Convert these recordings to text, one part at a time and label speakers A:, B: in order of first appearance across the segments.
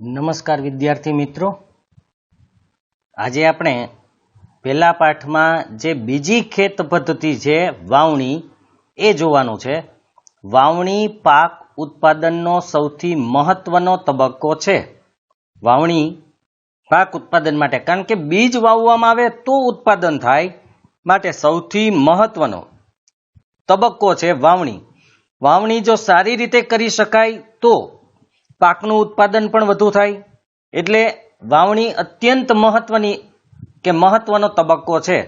A: નમસ્કાર વિદ્યાર્થી મિત્રો, આજે આપણે પહેલા પાઠમાં જે બીજી ખેત પદ્ધતિ છે વાવણી એ જોવાનું છે. વાવણી પાક ઉત્પાદનનો સૌથી મહત્વનો તબક્કો છે. વાવણી પાક ઉત્પાદન માટે, કારણ કે બીજ વાવવામાં આવે તો ઉત્પાદન થાય, માટે સૌથી મહત્વનો તબક્કો છે વાવણી. વાવણી જો સારી રીતે કરી શકાય તો પાકનું ઉત્પાદન પણ વધુ થાય. એટલે વાવણી અત્યંત મહત્વનો તબક્કો છે.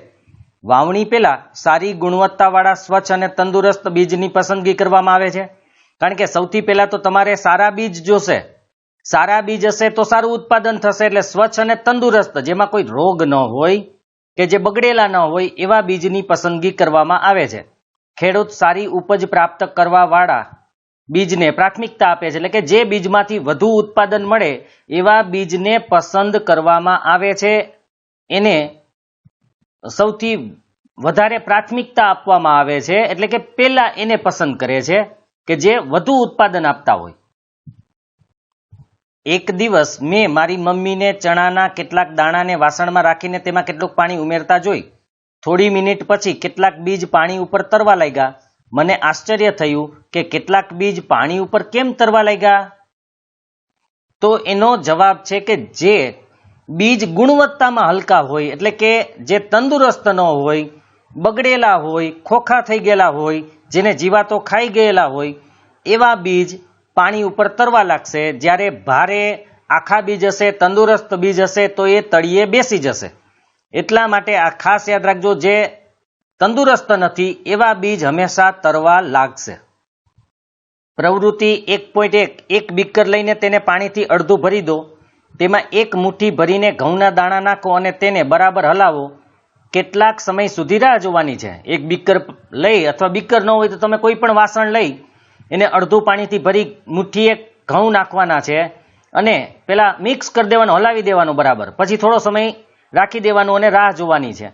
A: વાવણી પહેલા સારી ગુણવત્તાવાળા સ્વચ્છ અને તંદુરસ્ત બીજની પસંદગી કરવામાં આવે છે. કારણ કે સૌથી પહેલા તો તમારે સારા બીજ જોશે. સારા બીજ હશે તો સારું ઉત્પાદન થશે. એટલે સ્વચ્છ અને તંદુરસ્ત, જેમાં કોઈ રોગ ન હોય કે જે બગડેલા ન હોય એવા બીજની પસંદગી કરવામાં આવે છે. ખેડૂત સારી ઉપજ પ્રાપ્ત કરવા વાળા બીજને પ્રાથમિકતા આપે છે. એટલે કે જે બીજમાંથી વધુ ઉત્પાદન મળે એવા બીજને પસંદ કરવામાં આવે છે. એને સૌથી વધારે પ્રાથમિકતા આપવામાં આવે છે. એટલે કે પહેલા એને પસંદ કરે છે કે જે વધુ ઉત્પાદન આપતા હોય. એક દિવસ મેં મારી મમ્મીને ચણાના કેટલાક દાણાને વાસણમાં રાખીને તેમાં કેટલુંક પાણી ઉમેરતા જોઈ. થોડી મિનિટ પછી કેટલાક બીજ પાણી ઉપર તરવા લાગ્યા. મને આશ્ચર્ય થયું કે કેટલાક બીજ પાણી ઉપર કેમ તરવા લાગ્યા? તો એનો જવાબ છે કે જે બીજ ગુણવત્તામાં હલકા હોય, એટલે કે જે તંદુરસ્ત ન હોય, બગડેલા હોય, ખોખા થઈ ગયેલા હોય, જેને જીવાતો ખાઈ ગયેલા હોય, એવા બીજ પાણી ઉપર તરવા લાગશે. જ્યારે ભારે આખા બીજ હશે, તંદુરસ્ત બીજ હશે તો એ તળિયે બેસી જશે. એટલા માટે આ ખાસ યાદ રાખજો, જે તંદુરસ્ત નથી એવા બીજ હંમેશા તરવા લાગશે. પ્રવૃત્તિ 1.1, એક બીકર લઈને તેને પાણીથી અડધું ભરી દો. તેમાં એક મુઠ્ઠી ભરીને ઘઉંના દાણા નાખો અને તેને બરાબર હલાવો. કેટલાક સમય સુધી રાહ જોવાની છે. એક બીકર લઈ, અથવા બીકર ન હોય તો તમે કોઈ પણ વાસણ લઈ એને અડધું પાણીથી ભરી મુઠ્ઠી એક ઘઉં નાખવાના છે અને પેલા મિક્સ કરી દેવાનું, હલાવી દેવાનું બરાબર. પછી થોડો સમય રાખી દેવાનું અને રાહ જોવાની છે.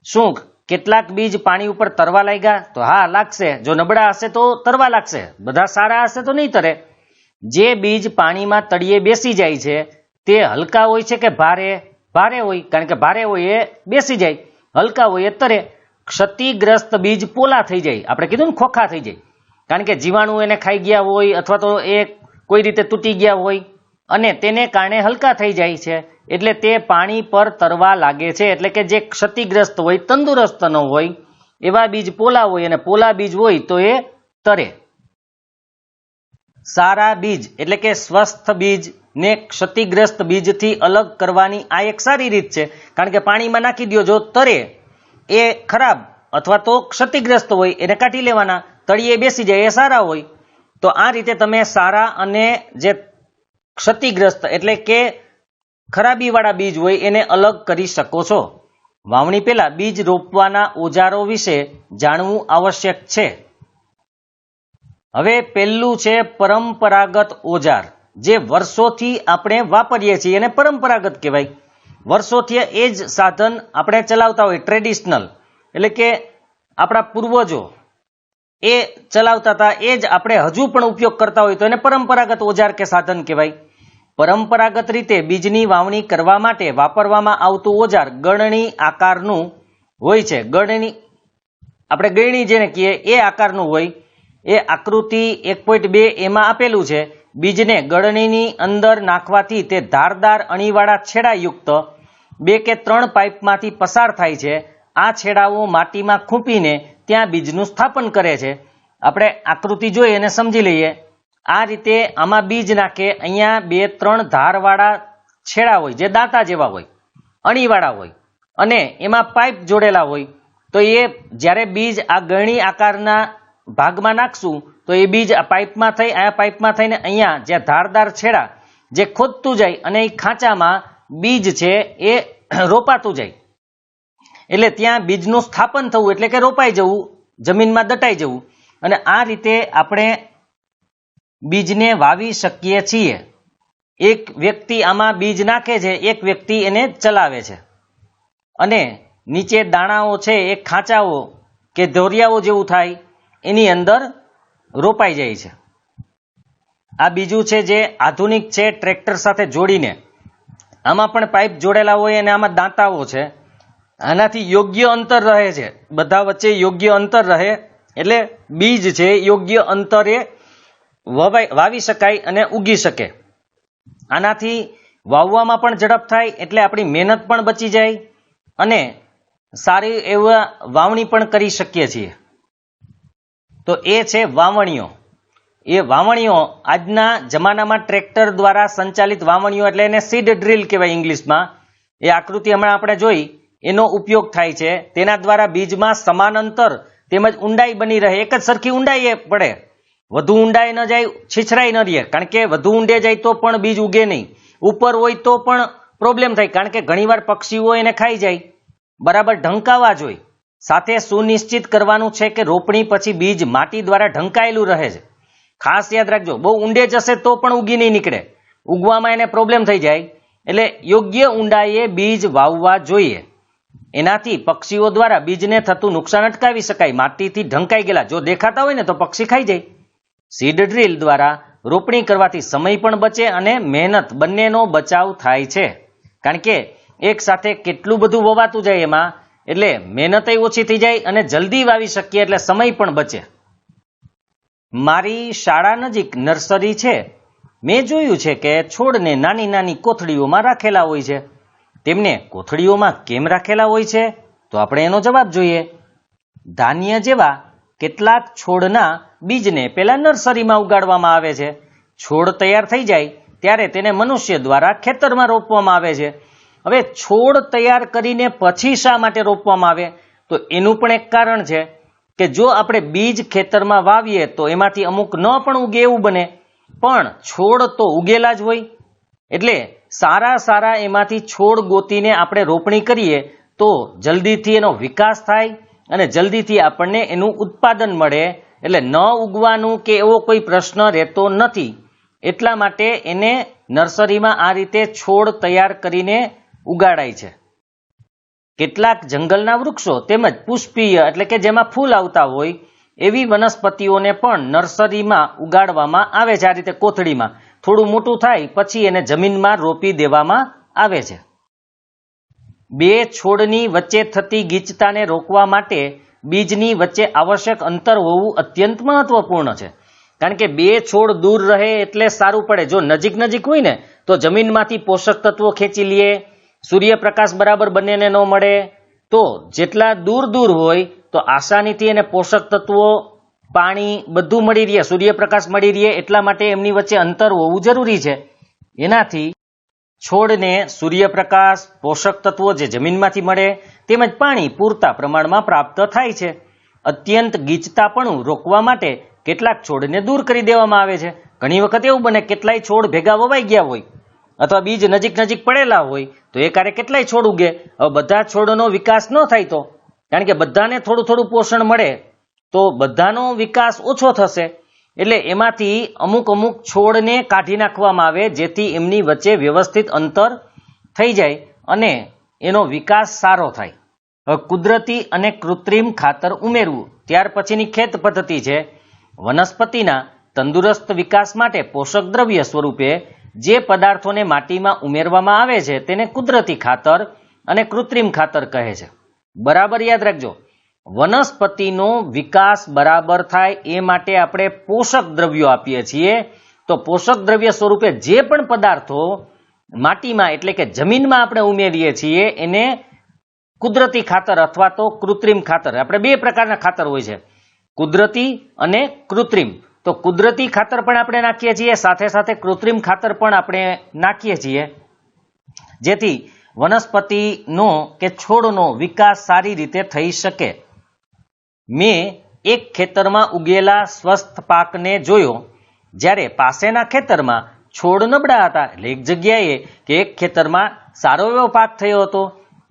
A: શું કેટલાક બીજ પાણી ઉપર તરવા લાગ્યા? તો હા, લાગશે. જો નબળા હશે તો તરવા લાગશે, બધા સારા હશે તો નહીં તરે. જે બીજ પાણીમાં તળિયે બેસી જાય છે તે હલકા હોય છે કે ભારે? ભારે હોય. કારણ કે ભારે હોય એ બેસી જાય, હલકા હોય એ તરે. ક્ષતિગ્રસ્ત બીજ પોલા થઈ જાય, આપણે કીધું ને ખોખા થઈ જાય, કારણ કે જીવાણુ એને ખાઈ ગયા હોય અથવા તો એ કોઈ રીતે તૂટી ગયા હોય અને તેને કારણે હલકા થઈ જાય છે. એટલે તે પાણી પર તરવા લાગે છે. એટલે કે જે ક્ષતિગ્રસ્ત હોય, તંદુરસ્ત ન હોય એવા બીજ પોલા હોય, અને પોલા બીજ હોય તો એ તરે. સારા બીજ એટલે કે સ્વસ્થ બીજને ક્ષતિગ્રસ્ત બીજથી અલગ કરવાની આ એક સારી રીત છે. કારણ કે પાણીમાં નાખી દો, જો તરે એ ખરાબ અથવા તો ક્ષતિગ્રસ્ત હોય એને કાઢી લેવાના, તળિયે બેસી જાય એ સારા હોય. તો આ રીતે તમે સારા અને જે ક્ષતિગ્રસ્ત એટલે કે ખરાબીવાળા બીજ હોય એને અલગ કરી શકો છો. વાવણી પહેલા બીજ રોપવાના ઓજારો વિશે જાણવું આવશ્યક છે. હવે પહેલું છે પરંપરાગત ઓજાર, જે વર્ષોથી આપણે વાપરીએ છીએ એને પરંપરાગત કહેવાય. વર્ષોથી એ જ સાધન આપણે ચલાવતા હોય, ટ્રેડિશનલ, એટલે કે આપણા પૂર્વજો એ ચલાવતા હતા, એ જ આપણે હજુ પણ ઉપયોગ કરતા હોય તો એને પરંપરાગત ઓજાર કે સાધન કહેવાય. પરંપરાગત રીતે બીજની વાવણી કરવા માટે વાપરવામાં આવતું ઓજાર ગળણી આકારનું હોય છે. ગળણી, આપણે ગળણી જેને કહીએ એ આકારનું હોય. એ આકૃતિ 1.2 એમાં આપેલું છે. બીજને ગળણીની અંદર નાખવાથી તે ધારદાર અણીવાળા છેડાયુક્ત 2 કે 3 પાઇપમાંથી પસાર થાય છે. આ છેડાઓ માટીમાં ખૂંપીને ત્યાં બીજનું સ્થાપન કરે છે. આપણે આકૃતિ જોઈ અને સમજી લઈએ. આ રીતે આમાં બીજ નાખે, અહીંયા 2-3 ધારવાળા છેડા હોય, જે દાંતા જેવા હોય, અણીવાળા હોય, અને એમાં પાઇપ જોડેલા હોય. તો એ જ્યારે બીજ આ ગળણી આકારના ભાગમાં નાખશું તો એ બીજ આ પાઇપમાં થઈ, આ પાઇપમાં થઈને અહીંયા જે ધારદાર છેડા જે ખોદતું જાય અને એ ખાંચામાં બીજ છે એ રોપાતું જાય. એટલે ત્યાં બીજનું સ્થાપન થવું એટલે કે રોપાઈ જવું, જમીનમાં દટાઈ જવું. અને આ રીતે આપણે બીજને વાવી શકીએ છીએ. એક વ્યક્તિ આમાં બીજ નાખે છે, એક વ્યક્તિ એને ચલાવે છે, અને નીચે દાણાઓ છે એ ખાંચાઓ કે ધોરિયાઓ જેવું થાય એની અંદર રોપાઈ જાય છે. આ બીજું છે જે આધુનિક છે ટ્રેક્ટર સાથે જોડીને, આમાં પણ પાઇપ જોડેલા હોય અને આમાં દાંતાઓ છે. આનાથી યોગ્ય અંતર રહે છે, બધા વચ્ચે યોગ્ય અંતર રહે એટલે બીજ છે યોગ્ય અંતરે વાવી શકાય અને ઉગી શકે. આનાથી વાવવામાં પણ ઝડપ થાય એટલે આપણી મહેનત પણ બચી જાય અને સારી એવા વાવણી પણ કરી શકીએ છીએ. તો એ છે વાવણીઓ. એ વાવણીઓ આજના જમાનામાં ટ્રેક્ટર દ્વારા સંચાલિત વાવણીઓ એટલે એને સીડ ડ્રીલ કહેવાય ઇંગ્લિશમાં. એ આકૃતિ હમણાં આપણે જોઈ એનો ઉપયોગ થાય છે. તેના દ્વારા બીજમાં સમાન અંતર તેમજ ઊંડાઈ બની રહે, એક જ સરખી ઊંડાઈ પડે, વધુ ઊંડાઈ ન જાય, છીછરાઈ ન રહે, કારણ કે વધુ ઊંડે જાય તો પણ બીજ ઉગે નહીં. ઉપર હોય તો પણ પ્રોબ્લેમ થાય, કારણ કે ઘણીવાર પક્ષીઓ એને ખાઈ જાય. બરાબર ઢંકાવા જોઈએ. સાથે સુનિશ્ચિત કરવાનું છે કે રોપણી પછી બીજ માટી દ્વારા ઢંકાયેલું રહે છે. ખાસ યાદ રાખજો, બહુ ઊંડે જશે તો પણ ઉગી નહીં નીકળે, ઉગવામાં એને પ્રોબ્લેમ થઈ જાય. એટલે યોગ્ય ઊંડાઈએ બીજ વાવવા જોઈએ. એનાથી પક્ષીઓ દ્વારા બીજને થતું નુકસાન અટકાવી શકાય. માટીથી ઢંકાઈ ગયેલા જો દેખાતા હોય ને તો પક્ષી ખાઈ જાય. સીડ ડ્રીલ દ્વારા રોપણી કરવાથી સમય પણ બચે અને મહેનત બંનેનો બચાવ થાય છે, કારણ કે એક સાથે કેટલું બધું વવાતું જાય એમાં, એટલે મહેનત ઓછી થઈ જાય અને જલ્દી વાવી શકીએ એટલે સમય પણ બચે. મારી શાળા નજીક નર્સરી છે. મેં જોયું છે કે છોડને નાની નાની કોથળીઓમાં રાખેલા હોય છે. તેમને કોથળીઓમાં કેમ રાખેલા હોય છે? તો આપણે એનો જવાબ જોઈએ. ધાન્ય જેવા કેટલાક છોડના બીજને પહેલા નર્સરીમાં ઉગાડવામાં આવે છે. છોડ તૈયાર થઈ જાય ત્યારે તેને મનુષ્ય દ્વારા ખેતરમાં રોપવામાં આવે છે. હવે છોડ તૈયાર કરીને પછી શા માટે રોપવામાં આવે? તો એનું પણ એક કારણ છે કે જો આપણે બીજ ખેતરમાં વાવીએ તો એમાંથી અમુક ન પણ ઉગે એવું બને, પણ છોડ તો ઉગેલા જ હોય. એટલે સારા એમાંથી છોડ ગોતીને આપણે રોપણી કરીએ તો જલ્દીથી એનો વિકાસ થાય અને જલ્દીથી આપણને એનું ઉત્પાદન મળે. એટલે ન ઉગવાનું કે એવો કોઈ પ્રશ્ન રહેતો નથી. એટલા માટે એને નર્સરીમાં આ રીતે છોડ તૈયાર કરીને ઉગાડાય છે. કેટલાક જંગલના વૃક્ષો તેમજ પુષ્પીય એટલે કે જેમાં ફૂલ આવતા હોય એવી વનસ્પતિઓને પણ નર્સરીમાં ઉગાડવામાં આવે છે. આ રીતે કોથળીમાં થોડું મોટું થાય પછી એને જમીનમાં રોપી દેવામાં આવે છે. બે છોડની વચ્ચે થતી ગીચતાને રોકવા માટે બીજની વચ્ચે આવશ્યક અંતર હોવું અત્યંત મહત્વપૂર્ણ છે, કારણ કે બે છોડ દૂર રહે એટલે સારું પડે. જો નજીક હોય ને તો જમીનમાંથી પોષક તત્વો ખેંચી લે, સૂર્યપ્રકાશ બરાબર બંનેને ન મળે. તો જેટલા દૂર હોય તો આસાનીથી એને પોષક તત્વો, પાણી બધું મળી રહે, સૂર્યપ્રકાશ મળી રહે. એટલા માટે એમની વચ્ચે અંતર હોવું જરૂરી છે. એનાથી છોડને સૂર્યપ્રકાશ, પોષક તત્વો જે જમીનમાંથી મળે તેમજ પાણી પૂરતા પ્રમાણમાં પ્રાપ્ત થાય છે. અત્યંત ગીચતાપણું રોકવા માટે કેટલાક છોડને દૂર કરી દેવામાં આવે છે. ઘણી વખત એવું બને કેટલાય છોડ ભેગા વવાઈ ગયા હોય અથવા બીજ નજીક પડેલા હોય તો એ કારે કેટલાય છોડ ઉગે. હવે બધા છોડનો વિકાસ ન થાય તો, કારણ કે બધાને થોડું પોષણ મળે તો બધાનો વિકાસ ઓછો થશે. એટલે એમાંથી અમુક છોડને કાઢી નાખવામાં આવે જેથી એમની વચ્ચે વ્યવસ્થિત અંતર થઈ જાય અને એનો વિકાસ સારો થાય. હવે કુદરતી અને કૃત્રિમ ખાતર ઉમેરવું ત્યાર પછીની ખેત પદ્ધતિ છે. વનસ્પતિના તંદુરસ્ત વિકાસ માટે પોષક દ્રવ્ય સ્વરૂપે જે પદાર્થોને માટીમાં ઉમેરવામાં આવે છે તેને કુદરતી ખાતર અને કૃત્રિમ ખાતર કહે છે. બરાબર યાદ રાખજો, વનસ્પતિનો વિકાસ બરાબર થાય એ માટે આપણે પોષક દ્રવ્યો આપીએ છીએ. તો પોષક દ્રવ્ય સ્વરૂપે જે પણ પદાર્થો માટીમાં એટલે કે જમીનમાં આપણે ઉમેરીએ છીએ એને કુદરતી ખાતર અથવા તો કૃત્રિમ ખાતર. આપણે બે પ્રકારના ખાતર હોય છે, કુદરતી અને કૃત્રિમ. તો કુદરતી ખાતર પણ આપણે નાખીએ છીએ, સાથે કૃત્રિમ ખાતર પણ આપણે નાખીએ છીએ, જેથી વનસ્પતિનો કે છોડનો વિકાસ સારી રીતે થઈ શકે. મેં એક ખેતરમાં ઉગેલા સ્વસ્થ પાકને જોયો, જ્યારે પાસેના ખેતરમાં છોડ નબળા હતા. એટલે એક જગ્યાએ કે એક ખેતરમાં સારો એવો પાક થયો હતો,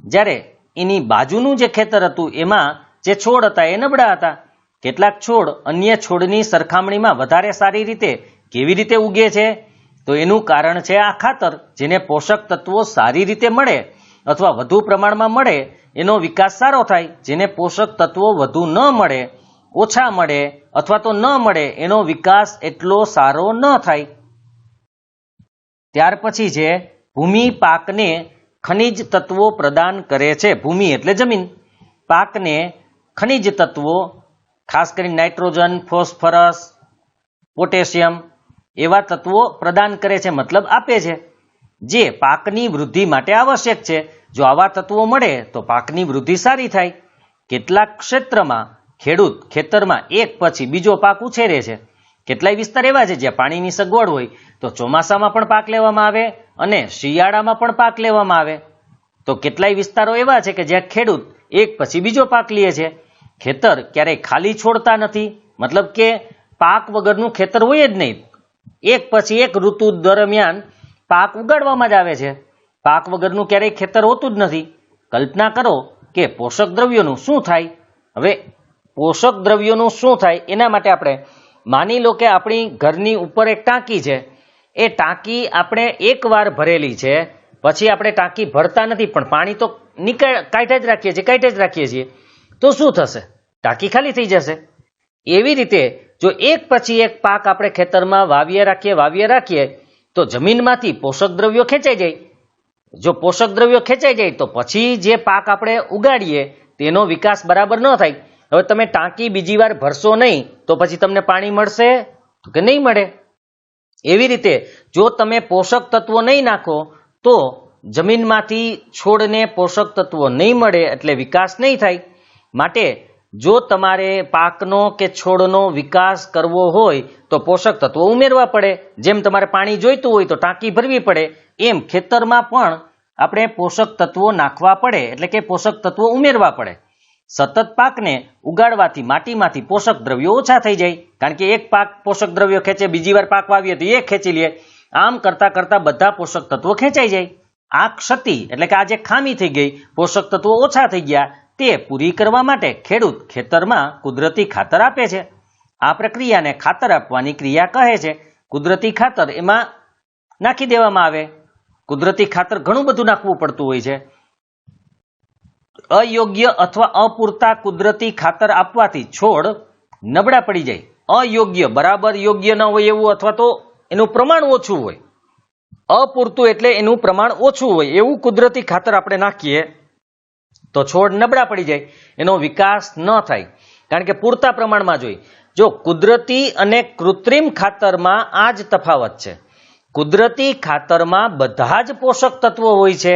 A: જ્યારે એની બાજુનું જે ખેતર હતું એમાં જે છોડ હતા એ નબળા હતા. કેટલાક છોડ અન્ય છોડની સરખામણીમાં વધારે સારી રીતે કેવી રીતે ઉગે છે? તો એનું કારણ છે આ ખાતર, જેને પોષક તત્વો સારી રીતે મળે અથવા વધુ પ્રમાણમાં મળે એનો વિકાસ સારો થાય. જેને પોષક તત્વો વધુ ન મળે, ઓછા મળે અથવા તો ન મળે એનો વિકાસ એટલો સારો ન થાય. ત્યાર પછી છે ભૂમિ પાકને ખનિજ તત્વો પ્રદાન કરે છે. ભૂમિ એટલે જમીન, પાકને ખનિજ તત્વો ખાસ કરીને નાઇટ્રોજન, ફોસ્ફરસ, પોટેશિયમ એવા તત્વો પ્રદાન કરે છે, મતલબ આપે છે, જે પાકની વૃદ્ધિ માટે આવશ્યક છે. જો આવા તત્વો મળે તો પાકની વૃદ્ધિ સારી થાય. કેટલાક ક્ષેત્રમાં ખેડૂત ખેતરમાં એક પછી બીજો પાક ઉછેરે છે. કેટલાય વિસ્તાર એવા છે જ્યાં પાણીની સગવડ હોય તો ચોમાસામાં પણ પાક લેવામાં આવે અને શિયાળામાં પણ પાક લેવામાં આવે. તો કેટલાય વિસ્તારો એવા છે કે જ્યાં ખેડૂત એક પછી બીજો પાક લે છે. ખેતર ક્યારેય ખાલી છોડતા નથી, મતલબ કે પાક વગરનું ખેતર હોય જ નહીં. એક પછી એક ઋતુ દરમિયાન પાક ઉગાડવામાં જ આવે છે. પાક વગરનું ક્યારેય ખેતર હોતું જ નથી. કલ્પના કરો કે પોષક દ્રવ્યોનું શું થાય. હવે પોષક દ્રવ્યોનું શું થાય એના માટે આપણે માની લો કે આપણી ઘરની ઉપર એક ટાંકી છે. એ ટાંકી આપણે એકવાર ભરેલી છે, પછી આપણે ટાંકી ભરતા નથી પણ પાણી તો કાઢ્યા જ રાખીએ છીએ, તો શું થશે? ટાંકી ખાલી થઈ જશે. એવી રીતે જો એક પછી એક પાક આપણે ખેતરમાં વાવીએ રાખીએ તો જમીનમાંથી પોષક દ્રવ્યો ખેંચાઈ જાય. જો પોષક દ્રવ્યો ખેંચાઈ જાય તો પછી જે પાક આપણે ઉગાડીએ તેનો વિકાસ બરાબર ન થાય. હવે તમે ટાંકી બીજી વાર ભરશો નહીં તો પછી તમને પાણી મળશે કે નહીં મળે? એવી રીતે જો તમે પોષક તત્વો નહીં નાખો તો જમીનમાંથી છોડને પોષક તત્વો નહીં મળે એટલે વિકાસ નહીં થાય. માટે જો તમારે પાકનો કે છોડનો વિકાસ કરવો હોય તો પોષક તત્વો ઉમેરવા પડે. જેમ તમારે પાણી જોઈતું હોય તો ટાંકી ભરવી પડે, એમ ખેતરમાં પણ આપણે પોષક તત્વો નાખવા પડે, એટલે કે પોષક તત્વો ઉમેરવા પડે. સતત પાકને ઉગાડવાથી માટીમાંથી પોષક દ્રવ્યો ઓછા થઈ જાય, કારણ કે એક પાક પોષક દ્રવ્યો ખેંચે, બીજી વાર પાક વાવીએ તો એ ખેંચી લે. આમ કરતા કરતા બધા પોષક તત્વો ખેંચાઈ જાય. આ ક્ષતિ એટલે કે આ જે ખામી થઈ ગઈ, પોષક તત્વો ઓછા થઈ ગયા, તે પૂરી કરવા માટે ખેડૂત ખેતરમાં કુદરતી ખાતર આપે છે. આ પ્રક્રિયાને ખાતર આપવાની ક્રિયા કહે છે. કુદરતી ખાતર એમાં નાખી દેવામાં આવે. કુદરતી ખાતર ઘણું બધું નાખવું પડતું હોય છે. અયોગ્ય અથવા અપૂરતા કુદરતી ખાતર આપવાથી છોડ નબળા પડી જાય. અયોગ્ય બરાબર યોગ્ય ન હોય એવું, અથવા તો એનું પ્રમાણ ઓછું હોય. અપૂરતું એટલે એનું પ્રમાણ ઓછું હોય એવું કુદરતી ખાતર આપણે નાખીએ તો છોડ નબળા પડી જાય, એનો વિકાસ ન થાય. કારણ કે પૂરતા પ્રમાણમાં જોઈએ. જો કુદરતી અને કૃત્રિમ ખાતરમાં આ જ તફાવત છે. કુદરતી ખાતરમાં બધા જ પોષક તત્વો હોય છે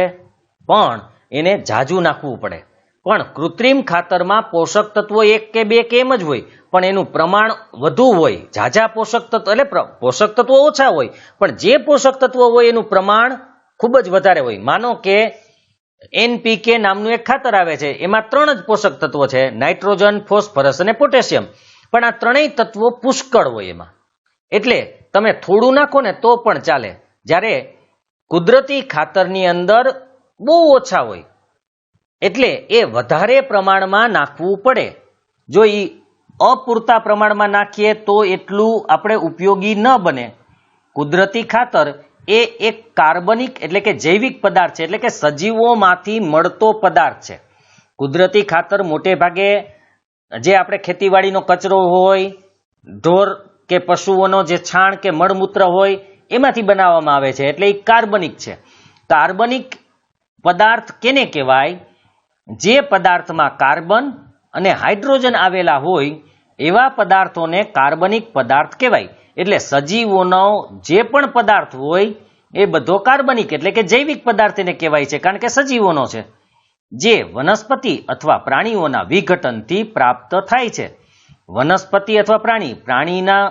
A: પણ એને ઝાઝું નાખવું પડે. પણ કૃત્રિમ ખાતરમાં પોષક તત્વો એક કે બે કે એમ જ હોય પણ એનું પ્રમાણ વધુ હોય. ઝાઝા પોષક તત્વો એટલે પોષક તત્વો ઓછા હોય પણ જે પોષક તત્વો હોય એનું પ્રમાણ ખૂબ જ વધારે હોય. માનો કે NPK નામનું એક ખાતર આવે છે, એમાં 3 જ પોષક તત્વો છે, નાઇટ્રોજન, ફોસ્ફરસ અને પોટેશિયમ. પણ આ ત્રણેય તત્વો પુષ્કળ હોય એમાં, એટલે તમે થોડું નાખો ને તો પણ ચાલે. જ્યારે કુદરતી ખાતરની અંદર બહુ ઓછા હોય એટલે એ વધારે પ્રમાણમાં નાખવું પડે. જો એ અપૂરતા પ્રમાણમાં નાખીએ તો એટલું આપણે ઉપયોગી ન બને. કુદરતી ખાતર એ એક કાર્બનિક એટલે કે જૈવિક પદાર્થ છે, એટલે કે સજીવોમાંથી મળતો પદાર્થ છે. કુદરતી ખાતર મોટે ભાગે જે આપણે ખેતીવાડીનો કચરો હોય, ઢોર કે પશુઓનો જે છાણ કે મળમૂત્ર હોય એમાંથી બનાવવામાં આવે છે, એટલે એ કાર્બનિક છે. કાર્બનિક પદાર્થ કેને કહેવાય? જે પદાર્થમાં કાર્બન અને હાઇડ્રોજન આવેલા હોય એવા પદાર્થોને કાર્બનિક પદાર્થ કહેવાય. એટલે સજીવોનો જે પણ પદાર્થ હોય એ બધો કાર્બનિક એટલે કે જૈવિક પદાર્થ એને કહેવાય છે, કારણ કે સજીવોનો છે, જે વનસ્પતિ અથવા પ્રાણીઓના વિઘટનથી પ્રાપ્ત થાય છે. વનસ્પતિ અથવા પ્રાણીના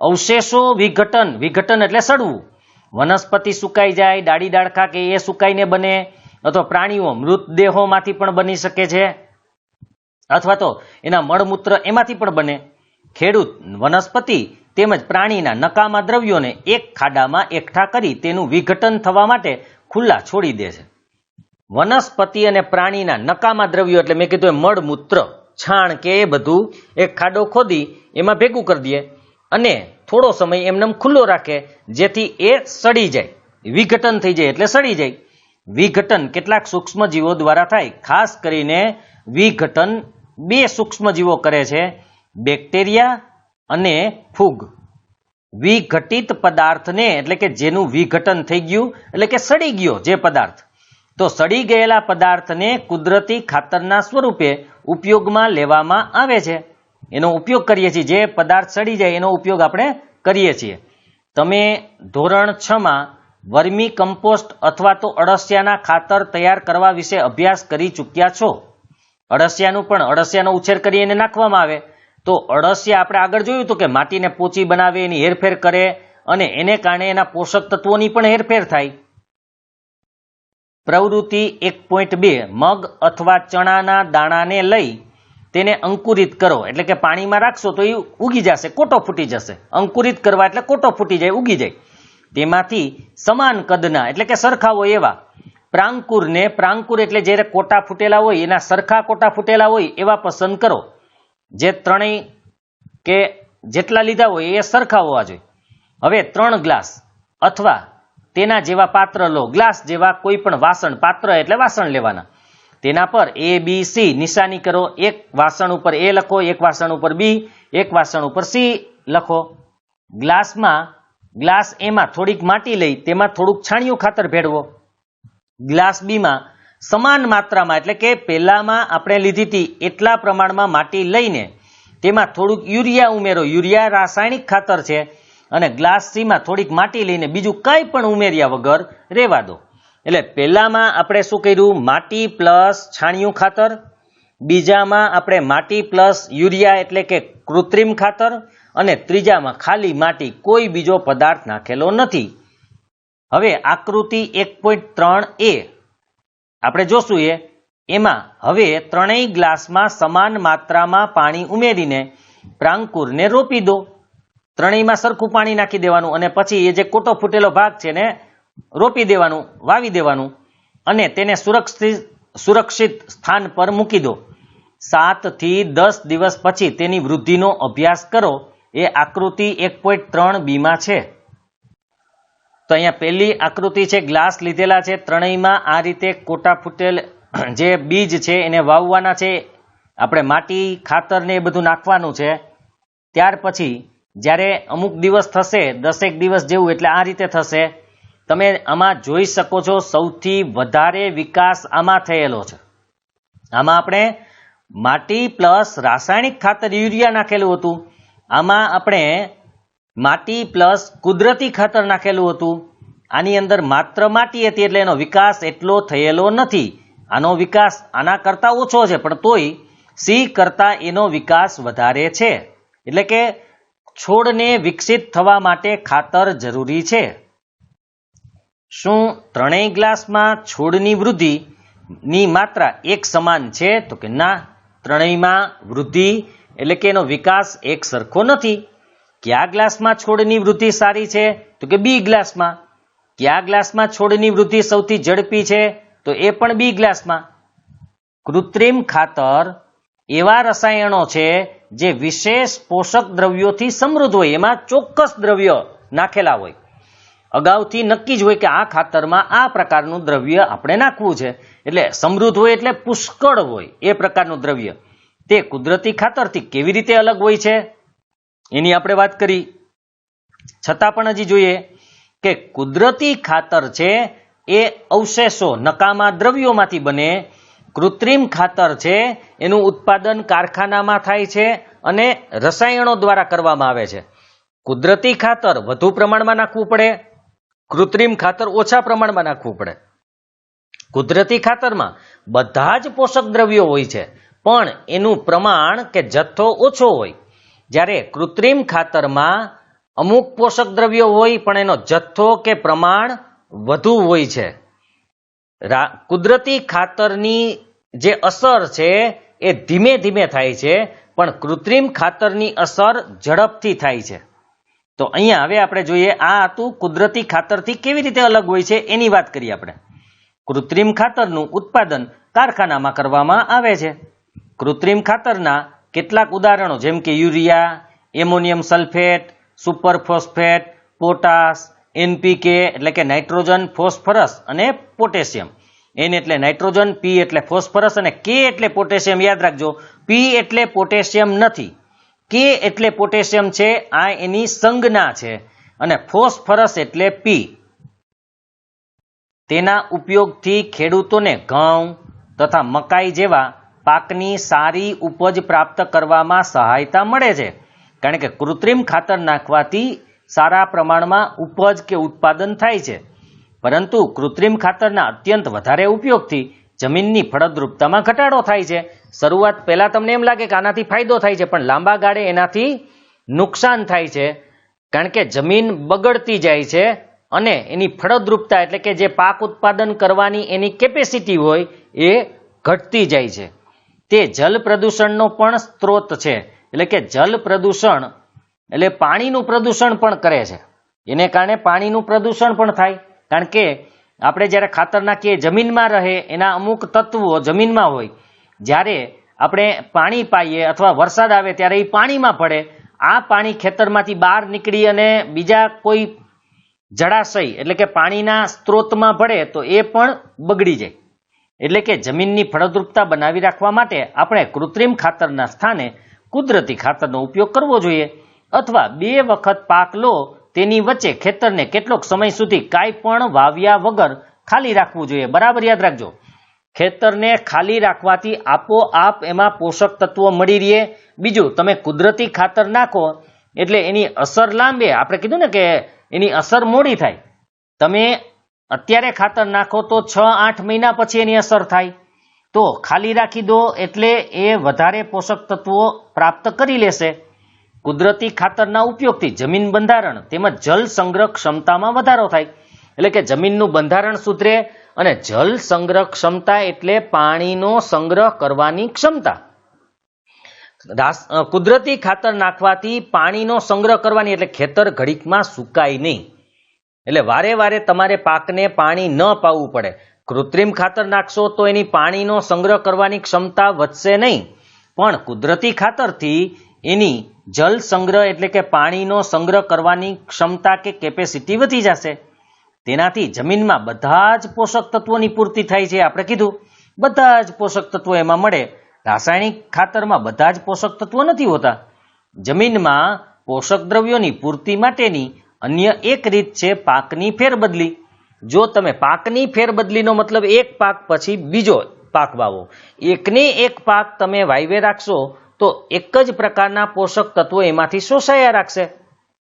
A: અવશેષો વિઘટન એટલે સડવું. વનસ્પતિ સુકાઈ જાય, ડાળી ડાળખા કે એ સુકાઈને બને, અથવા પ્રાણીઓ મૃતદેહોમાંથી પણ બની શકે છે, અથવા તો એના મળમૂત્ર એમાંથી પણ બને. ખેડૂત વનસ્પતિ તેમજ પ્રાણીના નકામા દ્રવ્યોને એક ખાડામાં એકઠા કરી તેનું વિઘટન થવા માટે ખુલ્લા છોડી દે છે. વનસ્પતિ અને પ્રાણીના નકામા દ્રવ્યો એટલે મેં કીધું મળમૂત્ર, છાણ કે એ બધું એક ખાડો ખોદી એમાં ભેગું કરી દે અને થોડો સમય એમનેમ ખુલ્લો રાખે, જેથી એ સડી જાય, વિઘટન થઈ જાય એટલે સડી જાય. વિઘટન કેટલાક સૂક્ષ્મજીવો દ્વારા થાય. ખાસ કરીને વિઘટન 2 સૂક્ષ્મજીવો કરે છે, બેક્ટેરિયા અને ફૂગ. વિઘટિત પદાર્થને એટલે કે જેનું વિઘટન થઈ ગયું એટલે કે સડી ગયો જે પદાર્થ, તો સડી ગયેલા પદાર્થને કુદરતી ખાતરના સ્વરૂપે ઉપયોગમાં લેવામાં આવે છે. એનો ઉપયોગ કરીએ છીએ. જે પદાર્થ સડી જાય એનો ઉપયોગ આપણે કરીએ છીએ. તમે ધોરણ 6 માં વર્મી કમ્પોસ્ટ અથવા તો અળસિયાના ખાતર તૈયાર કરવા વિશે અભ્યાસ કરી ચૂક્યા છો. અળસિયાનો ઉછેર કરી એને નાખવામાં આવે તો અળસિયા આપણે આગળ જોયું હતું કે માટીને પોચી બનાવે, એની હેરફેર કરે અને એને કારણે એના પોષક તત્વોની પણ હેરફેર થાય. પ્રવૃત્તિ 1.2 મગ અથવા ચણાના દાણાને લઈ તેને અંકુરિત કરો. એટલે કે પાણીમાં રાખશો તો એ ઉગી જશે, કોટો ફૂટી જશે. અંકુરિત કરવા એટલે કોટો ફૂટી જાય, ઉગી જાય. તેમાંથી સમાન કદના એટલે કે સરખા હોય એવા પ્રાંકુર એટલે જે કોટા ફૂટેલા હોય એના સરખા કોટા ફૂટેલા હોય એવા પસંદ કરો. જે ત્રણેય કે જેટલા લીધા હોય એ સરખા હોવા જોઈએ. હવે 3 ગ્લાસ અથવા તેના જેવા પાત્ર લો. ગ્લાસ જેવા કોઈ પણ વાસણ, પાત્ર એટલે વાસણ લેવાના. તેના પર A B C નિશાની કરો. એક વાસણ ઉપર A લખો, એક વાસણ ઉપર B, એક વાસણ ઉપર C લખો. ગ્લાસ એમાં થોડીક માટી લઈ તેમાં થોડુંક છાણિયું ખાતર ભેળવો. ગ્લાસ બીમાં સમાન માત્રામાં એટલે કે પહેલામાં આપણે લીધી હતી એટલા પ્રમાણમાં માટી લઈને તેમાં થોડુંક યુરિયા ઉમેરો. યુરિયા રાસાયણિક ખાતર છે. અને ગ્લાસ સીમાં થોડીક માટી લઈને બીજું કંઈ પણ ઉમેર્યા વગર રહેવા દો. એટલે પહેલામાં આપણે શું કર્યું? માટી પ્લસ છાણિયું ખાતર. બીજામાં આપણે માટી પ્લસ યુરિયા એટલે કે કૃત્રિમ ખાતર. અને ત્રીજામાં ખાલી માટી, કોઈ બીજો પદાર્થ નાખેલો નથી. હવે આકૃતિ 1.3a આપણે જોશું. એમાં હવે ત્રણેય ગ્લાસમાં સમાન માત્રામાં પાણી ઉમેરીને પ્રાંકુરને રોપી દો. ત્રણેયમાં સરખું પાણી નાખી દેવાનું અને પછી એ જે કોટો ફૂટેલો ભાગ છે ને રોપી દેવાનું, વાવી દેવાનું અને તેને સુરક્ષિત સ્થાન પર મૂકી દો. 7 થી 10 દિવસ પછી તેની વૃદ્ધિનો અભ્યાસ કરો. એ આકૃતિ 1.3b માં છે. તો અહીંયા પહેલી આકૃતિ છે, ગ્લાસ લીધેલા છે. ત્રણેયમાં આ રીતે કોટા ફૂટેલ જે બીજ છે એને વાવવાના છે. આપણે માટી, ખાતર ને એ બધું નાખવાનું છે. ત્યાર પછી જ્યારે અમુક દિવસ થશે, 10 દિવસ જેવું, એટલે આ રીતે થશે. તમે આમાં જોઈ શકો છો સૌથી વધારે વિકાસ આમાં થયેલો છે. આમાં આપણે માટી પ્લસ રાસાયણિક ખાતર યુરિયા નાખેલું હતું. આમાં આપણે માટી પ્લસ કુદરતી ખાતર નાખેલું હતું. આની અંદર માત્ર માટી હતી એટલે એનો વિકાસ એટલો થયેલો નથી. આનો વિકાસ આના કરતા ઓછો છે, પણ તોય સી કરતા એનો વિકાસ વધારે છે. એટલે કે છોડને વિકસિત થવા માટે ખાતર જરૂરી છે. શું ત્રણેય ગ્લાસમાં છોડની વૃદ્ધિની માત્રા એક સમાન છે? તો કે ના, ત્રણેયમાં વૃદ્ધિ એટલે કે એનો વિકાસ એક સરખો નથી. કયા ગ્લાસમાં છોડની વૃદ્ધિ સારી છે? તો કે બી ગ્લાસમાં. કયા ગ્લાસમાં છોડની વૃદ્ધિ સૌથી ઝડપી છે? તો એ પણ બી ગ્લાસમાં. કૃત્રિમ ખાતર એવા રસાયણો છે જે વિશેષ પોષક દ્રવ્યોથી સમૃદ્ધ હોય. એમાં ચોક્કસ દ્રવ્ય નાખેલા હોય. અગાઉથી નક્કી જ હોય કે આ ખાતરમાં આ પ્રકારનું દ્રવ્ય આપણે નાખવું છે. એટલે સમૃદ્ધ હોય એટલે પુષ્કળ હોય એ પ્રકારનું દ્રવ્ય. તે કુદરતી ખાતરથી કેવી રીતે અલગ હોય છે એની આપણે વાત કરી. છતાં પણ હજી જોઈએ કે કુદરતી ખાતર છે એ અવશેષો, નકામા દ્રવ્યોમાંથી બને. કૃત્રિમ ખાતર છે એનું ઉત્પાદન કારખાનામાં થાય છે અને રસાયણો દ્વારા કરવામાં આવે છે. કુદરતી ખાતર વધુ પ્રમાણમાં નાખવું પડે, કૃત્રિમ ખાતર ઓછા પ્રમાણમાં નાખવું પડે. કુદરતી ખાતરમાં બધા જ પોષક દ્રવ્યો હોય છે પણ એનું પ્રમાણ કે જથ્થો ઓછો હોય. જ્યારે કૃત્રિમ ખાતરમાં અમુક પોષક દ્રવ્યો હોય પણ એનો જથ્થો કે પ્રમાણ વધુ હોય છે. કુદરતી ખાતરની જે અસર છે એ ધીમે ધીમે થાય છે પણ કૃત્રિમ ખાતરની અસર ઝડપથી થાય છે. તો અહીંયા હવે આપણે જોઈએ, આ હતું કુદરતી ખાતરથી કેવી રીતે અલગ હોય છે એની વાત કરીએ આપણે. કૃત્રિમ ખાતરનું ઉત્પાદન કારખાનામાં કરવામાં આવે છે. કૃત્રિમ ખાતરના કેટલાક ઉદાહરણો જેમ કે urea, ammonium sulphate, super phosphate, potash, NPK એટલે કે નાઇટ્રોજન, ફોસ્ફરસ અને પોટેશિયમ. એન એટલે નાઇટ્રોજન, પી એટલે ફોસ્ફરસ અને કે એટલે પોટેશિયમ. યાદ રાખજો, પી એટલે પોટેશિયમ નથી. કે એટલે પોટેશિયમ છે, આ એની સંજ્ઞા છે, અને ફોસ્ફરસ એટલે પી. તેના ઉપયોગથી ખેડૂતોને ઘઉં તથા મકાઈ જેવા પાકની સારી ઉપજ પ્રાપ્ત કરવામાં સહાયતા મળે છે. કારણ કે કૃત્રિમ ખાતર નાખવાથી સારા પ્રમાણમાં ઉપજ કે ઉત્પાદન થાય છે, પરંતુ કૃત્રિમ ખાતરના અત્યંત વધારે ઉપયોગથી જમીનની ફળદ્રુપતામાં ઘટાડો થાય છે. શરૂઆત પહેલા તમને એમ લાગે કે આનાથી ફાયદો થાય છે, પણ લાંબા ગાળે એનાથી નુકસાન થાય છે. કારણ કે જમીન બગડતી જાય છે અને એની ફળદ્રુપતા એટલે કે જે પાક ઉત્પાદન કરવાની એની કેપેસિટી હોય એ ઘટતી જાય છે. તે જલ પ્રદૂષણનો પણ સ્ત્રોત છે. એટલે કે જલ પ્રદૂષણ એટલે પાણીનું પ્રદૂષણ પણ કરે છે. એને કારણે પાણીનું પ્રદૂષણ પણ થાય. કારણ કે આપણે જ્યારે ખાતર નાખીએ જમીનમાં રહે એના અમુક તત્વો જમીનમાં હોય, જ્યારે આપણે પાણી પાઈએ અથવા વરસાદ આવે ત્યારે એ પાણીમાં પડે, આ પાણી ખેતરમાંથી બહાર નીકળી અને બીજા કોઈ જળાશય એટલે કે પાણીના સ્ત્રોતમાં પડે તો એ પણ બગડી જાય. એટલે કે જમીનની ફળદ્રુપતા બનાવી રાખવા માટે આપણે કૃત્રિમ ખાતરના સ્થાને કુદરતી ખાતરનો ઉપયોગ કરવો જોઈએ. અથવા 2 વખત પાક લો તેની વચ્ચે ખેતરને કેટલોક સમય સુધી કાંઈ પણ વાવ્યા વગર ખાલી રાખવું જોઈએ. બરાબર યાદ રાખજો, ખેતરને ખાલી રાખવાથી આપોઆપ એમાં પોષક તત્વો મળી રહે. બીજું, તમે કુદરતી ખાતર નાખો એટલે એની અસર લાંબે, આપણે કીધું ને કે એની અસર મોડી થાય. તમે અત્યારે ખાતર નાખો તો 6-8 મહિના પછી એની અસર થાય. તો ખાલી રાખી દો એટલે એ વધારે પોષક તત્વો પ્રાપ્ત કરી લેશે. કુદરતી ખાતરના ઉપયોગથી જમીન બંધારણ તેમજ જલ સંગ્રહ ક્ષમતામાં વધારો થાય. એટલે કે જમીનનું બંધારણ સુધરે, અને જલ સંગ્રહ ક્ષમતા એટલે પાણીનો સંગ્રહ કરવાની ક્ષમતા. કુદરતી ખાતર નાખવાથી પાણીનો સંગ્રહ કરવાની એટલે ખેતર ઘડીકમાં સુકાય નહીં. એટલે વારે વારે તમારે પાકને પાણી ન પાવું પડે. કૃત્રિમ ખાતર નાખશો તો એની પાણીનો સંગ્રહ કરવાની ક્ષમતા વધશે નહીં, પણ કુદરતી ખાતરથી એની જલ સંગ્રહ એટલે કે પાણીનો સંગ્રહ કરવાની ક્ષમતા કે કેપેસિટી વધી જશે. તેનાથી જમીનમાં બધા જ પોષક તત્વોની પૂર્તિ થાય છે. આપણે કીધું બધા જ પોષક તત્વો એમાં મળે. રાસાયણિક ખાતરમાં બધા જ પોષક તત્વો નથી હોતા. જમીનમાં પોષક દ્રવ્યોની પૂર્તિ માટેની અન્ય એક રીત છે પાકની ફેરબદલી. જો તમે પાકની ફેરબદલીનો મતલબ એક પાક પછી બીજો પાક વાવો, એકને એક પાક તમે વાવ્યે રાખશો તો એક જ પ્રકારના પોષક તત્વો એમાંથી શોષાયા રાખશે.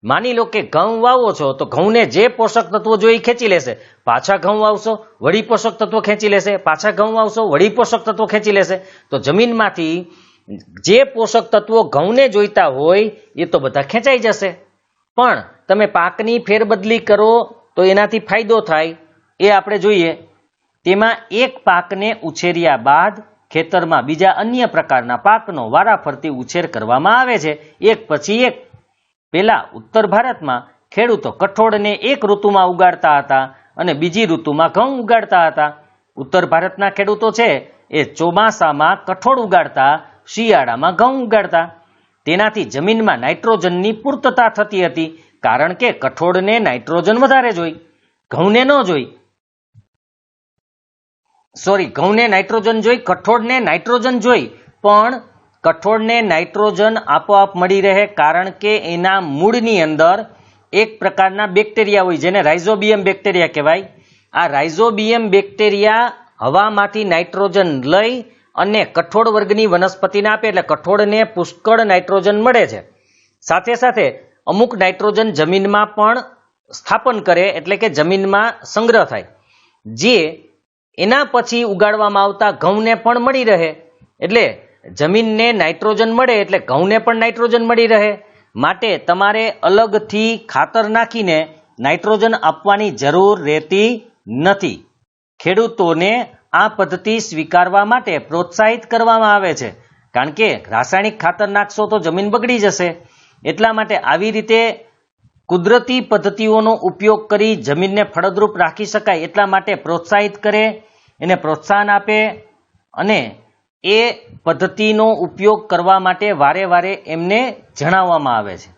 A: માની લો કે ઘઉં વાવો છો તો ઘઉંને જે પોષક તત્વો જોઈએ ખેંચી લેશે, પાછા ઘઉં વાવશો વળી પોષક તત્વો ખેંચી લેશે, પાછા ઘઉં વાવશો વળી પોષક તત્વો ખેંચી લેશે. તો જમીનમાંથી જે પોષક તત્વો ઘઉંને જોઈતા હોય એ તો બધા ખેંચાઈ જશે. પણ તમે પાકની ફેરબદલી કરો તો એનાથી ફાયદો થાય એ આપણે જોઈએ. તેમાં એક પાકને ઉછેર્યા બાદ ખેતરમાં બીજા અન્ય પ્રકારના પાકનો વારાફરતી ઉછેર કરવામાં આવે છે, એક પછી એક. પહેલા ઉત્તર ભારતમાં ખેડૂતો કઠોળને એક ઋતુમાં ઉગાડતા હતા અને બીજી ઋતુમાં ઘઉં ઉગાડતા હતા. ઉત્તર ભારતના ખેડૂતો છે એ ચોમાસામાં કઠોળ ઉગાડતા, શિયાળામાં ઘઉં ઉગાડતા. તેનાથી જમીનમાં નાઇટ્રોજનની પૂર્તતા થતી હતી, કારણ કે કઠોળને નાઇટ્રોજન વધારે જોઈ, ઘઉંને ન જોઈ. ઘઉંને નાઇટ્રોજન જોઈ, કઠોળને નાઇટ્રોજન જોઈ, પણ કઠોળને નાઇટ્રોજન આપોઆપ મળી રહે કારણ કે એના મૂળની અંદર એક પ્રકારના બેક્ટેરિયા હોય જેને રાઇઝોબિયમ બેક્ટેરિયા કહેવાય. આ રાઇઝોબિયમ બેક્ટેરિયા હવામાંથી નાઇટ્રોજન લઈ અને કઠોળ વર્ગની વનસ્પતિને આપે, એટલે કઠોળને પુષ્કળ નાઇટ્રોજન મળે છે. સાથે સાથે અમુક નાઇટ્રોજન જમીનમાં પણ સ્થાપન કરે, એટલે કે જમીનમાં સંગ્રહ થાય, જે એના પછી ઉગાડવામાં આવતા ઘઉંને પણ મળી રહે. એટલે જમીનને નાઇટ્રોજન મળે એટલે ઘઉંને પણ નાઇટ્રોજન મળી રહે. માટે તમારે અલગથી ખાતર નાખીને નાઇટ્રોજન આપવાની જરૂર રહેતી નથી. ખેડૂતોને આ પદ્ધતિ સ્વીકારવા માટે પ્રોત્સાહિત કરવામાં આવે છે, કારણ કે રાસાયણિક ખાતર નાખશો તો જમીન બગડી જશે. એટલા માટે આવી રીતે કુદરતી પદ્ધતિઓનો ઉપયોગ કરી જમીનને ફળદ્રુપ રાખી શકાય એટલા માટે પ્રોત્સાહિત કરે, એને પ્રોત્સાહન આપે, અને એ પદ્ધતિનો ઉપયોગ કરવા માટે વારે વારે એમને જણાવવામાં આવે છે.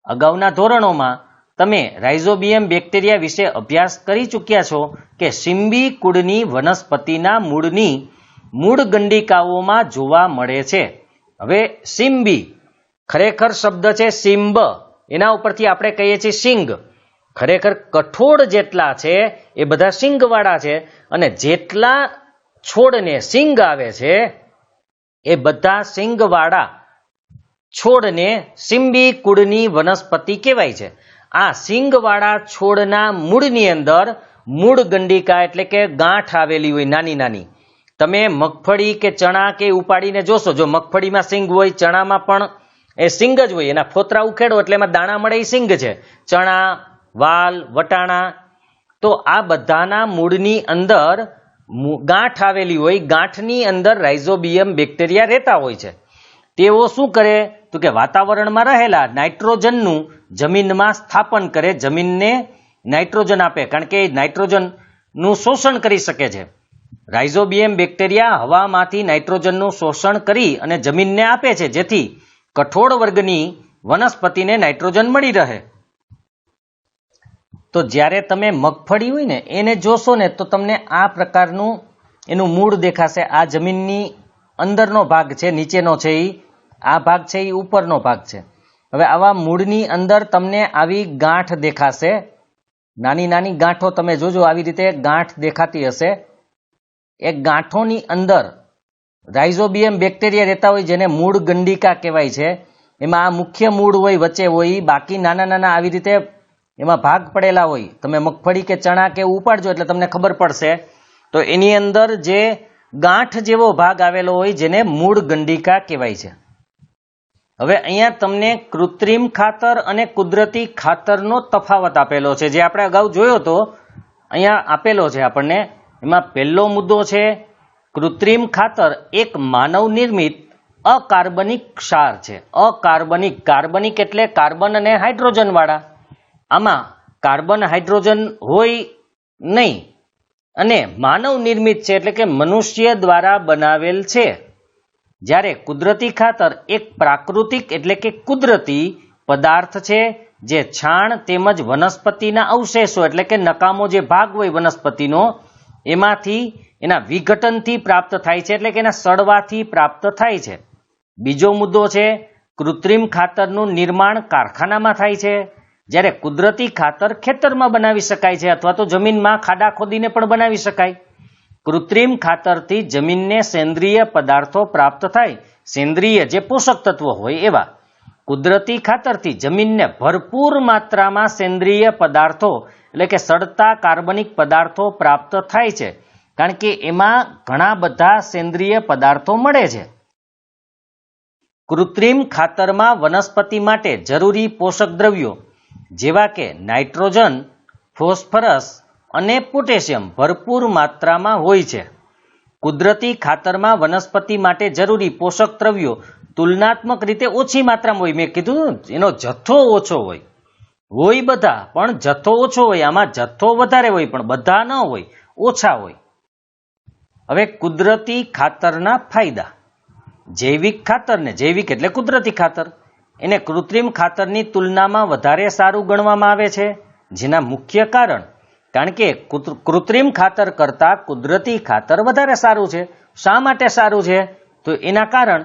A: અગાઉના ધોરણોમાં તમે રાઇઝોબિયમ બેક્ટેરિયા વિશે અભ્યાસ કરી ચૂક્યા છો કે સિમ્બી કુળની વનસ્પતિના મૂળની મૂળ ગંડિકાઓમાં જોવા મળે છે. હવે સિમ્બી ખરેખર શબ્દ છે સિંબ, એના ઉપરથી આપણે કહીએ છીએ સિંગ. ખરેખર કઠોળ જેટલા છે એ બધા સિંગવાળા છે, અને જેટલા છોડને સિંગ આવે છે એ બધા સિંગવાળા છોડને સિંબી કુળની વનસ્પતિ કહેવાય છે. આ સિંગવાળા છોડના મૂળની અંદર મૂળ ગંડિકા એટલે કે ગાંઠ આવેલી હોય નાની નાની. તમે મગફળી કે ચણા કે ઉપાડીને જોશો, જો મગફળીમાં સિંગ હોય, ચણામાં પણ એ સિંગ જ હોય, એના ફોતરા ઉખેડો એટલે એમાં દાણા મળે એ સિંગ છે. ચણા, વાલ, વટાણા, તો આ બધાના મૂળની અંદર ગાંઠ આવેલી હોય. ગાંઠની અંદર રાઇઝોબિયમ બેક્ટેરિયા રહેતા હોય છે. તેઓ શું કરે તો કે વાતાવરણમાં રહેલા નાઇટ્રોજનનું જમીનમાં સ્થાપન કરે, જમીનને નાઇટ્રોજન આપે, કારણ કે નાઇટ્રોજનનું શોષણ કરી શકે છે. રાઇઝોબિયમ બેક્ટેરિયા હવામાંથી નાઇટ્રોજનનું શોષણ કરી અને જમીનને આપે છે, જેથી કઠોળ વર્ગની વનસ્પતિને નાઇટ્રોજન મળી રહે. તો જ્યારે તમે મગફળી હોય ને એને જોશો ને તો તમને આ પ્રકારનું એનું મૂળ દેખાશે. આ જમીનની અંદરનો ભાગ છે, નીચેનો છે એ આ ભાગ છે, એ ઉપરનો ભાગ છે. હવે આવા મૂળની અંદર તમને આવી ગાંઠ દેખાશે, નાની નાની ગાંઠો તમે જોજો, આવી રીતે ગાંઠ દેખાતી હશે. એ ગાંઠોની અંદર રાઇઝોબિયમ બેક્ટેરિયા રહેતા હોય, જેને મૂળ ગંડિકા કહેવાય છે. એમાં આ મુખ્ય મૂળ હોય, વચ્ચે હોય, બાકી નાના નાના આવી રીતે એમાં ભાગ પડેલા હોય. તમે મગફળી કે ચણા કે ઉપાડજો એટલે તમને ખબર પડશે. તો એની અંદર જે ગાંઠ જેવો ભાગ આવેલો હોય જેને મૂળ ગંડિકા કહેવાય છે. હવે અહીંયા તમને કૃત્રિમ ખાતર અને કુદરતી ખાતરનો તફાવત આપેલો છે, જે આપણે અગાઉ જોયો હતો. અહીંયા આપેલો છે આપણને. એમાં પહેલો મુદ્દો છે કૃત્રિમ ખાતર એક માનવ નિર્મિત અકાર્બનિક ક્ષાર છે. અકાર્બનિક, કાર્બનિક એટલે કાર્બન અને હાઇડ્રોજન વાળા. આમાં કાર્બન હાઇડ્રોજન હોય નહીં, અને માનવ નિર્મિત છે એટલે કે મનુષ્ય દ્વારા બનાવેલ છે. જ્યારે કુદરતી ખાતર એક પ્રાકૃતિક એટલે કે કુદરતી પદાર્થ છે, જે છાણ તેમજ વનસ્પતિના અવશેષો એટલે કે નકામો જે ભાગ હોય વનસ્પતિનો એમાંથી એના વિઘટનથી પ્રાપ્ત થાય છે, એટલે કે એના સડવાથી પ્રાપ્ત થાય છે. બીજો મુદ્દો છે કૃત્રિમ ખાતરનું નિર્માણ કારખાનામાં થાય છે, જ્યારે કુદરતી ખાતર ખેતરમાં બનાવી શકાય છે, અથવા તો જમીનમાં ખાડા ખોદીને પણ બનાવી શકાય. કૃત્રિમ ખાતરથી જમીનને સેન્દ્રિય પદાર્થો પ્રાપ્ત થાય, સેન્દ્રિય જે પોષક તત્વો હોય એવા. કુદરતી ખાતરથી જમીનને ભરપૂર માત્રામાં સેન્દ્રિય પદાર્થો એટલે કે સડતા કાર્બનિક પદાર્થો પ્રાપ્ત થાય છે, કારણ કે એમાં ઘણા બધા સેન્દ્રિય પદાર્થો મળે છે. કૃત્રિમ ખાતરમાં વનસ્પતિ માટે જરૂરી પોષક દ્રવ્યો જેવા કે નાઇટ્રોજન, ફોસ્ફરસ અને પોટેશિયમ ભરપૂર માત્રામાં હોય છે. કુદરતી ખાતરમાં વનસ્પતિ માટે જરૂરી પોષક દ્રવ્યો તુલનાત્મક રીતે ઓછી માત્રામાં હોય. મેં કીધું એનો જથ્થો ઓછો હોય. હોય બધા, પણ જથ્થો ઓછો હોય. આમાં જથ્થો વધારે હોય પણ બધા ન હોય, ઓછા હોય. હવે કુદરતી ખાતરના ફાયદા. જૈવિક ખાતરને, જૈવિક એટલે કુદરતી ખાતર, એને કૃત્રિમ ખાતરની તુલનામાં વધારે સારું ગણવામાં આવે છે. જેના મુખ્ય કારણ કે કૃત્રિમ ખાતર કરતાં કુદરતી ખાતર વધારે સારું છે. શા માટે સારું છે? તો એના કારણ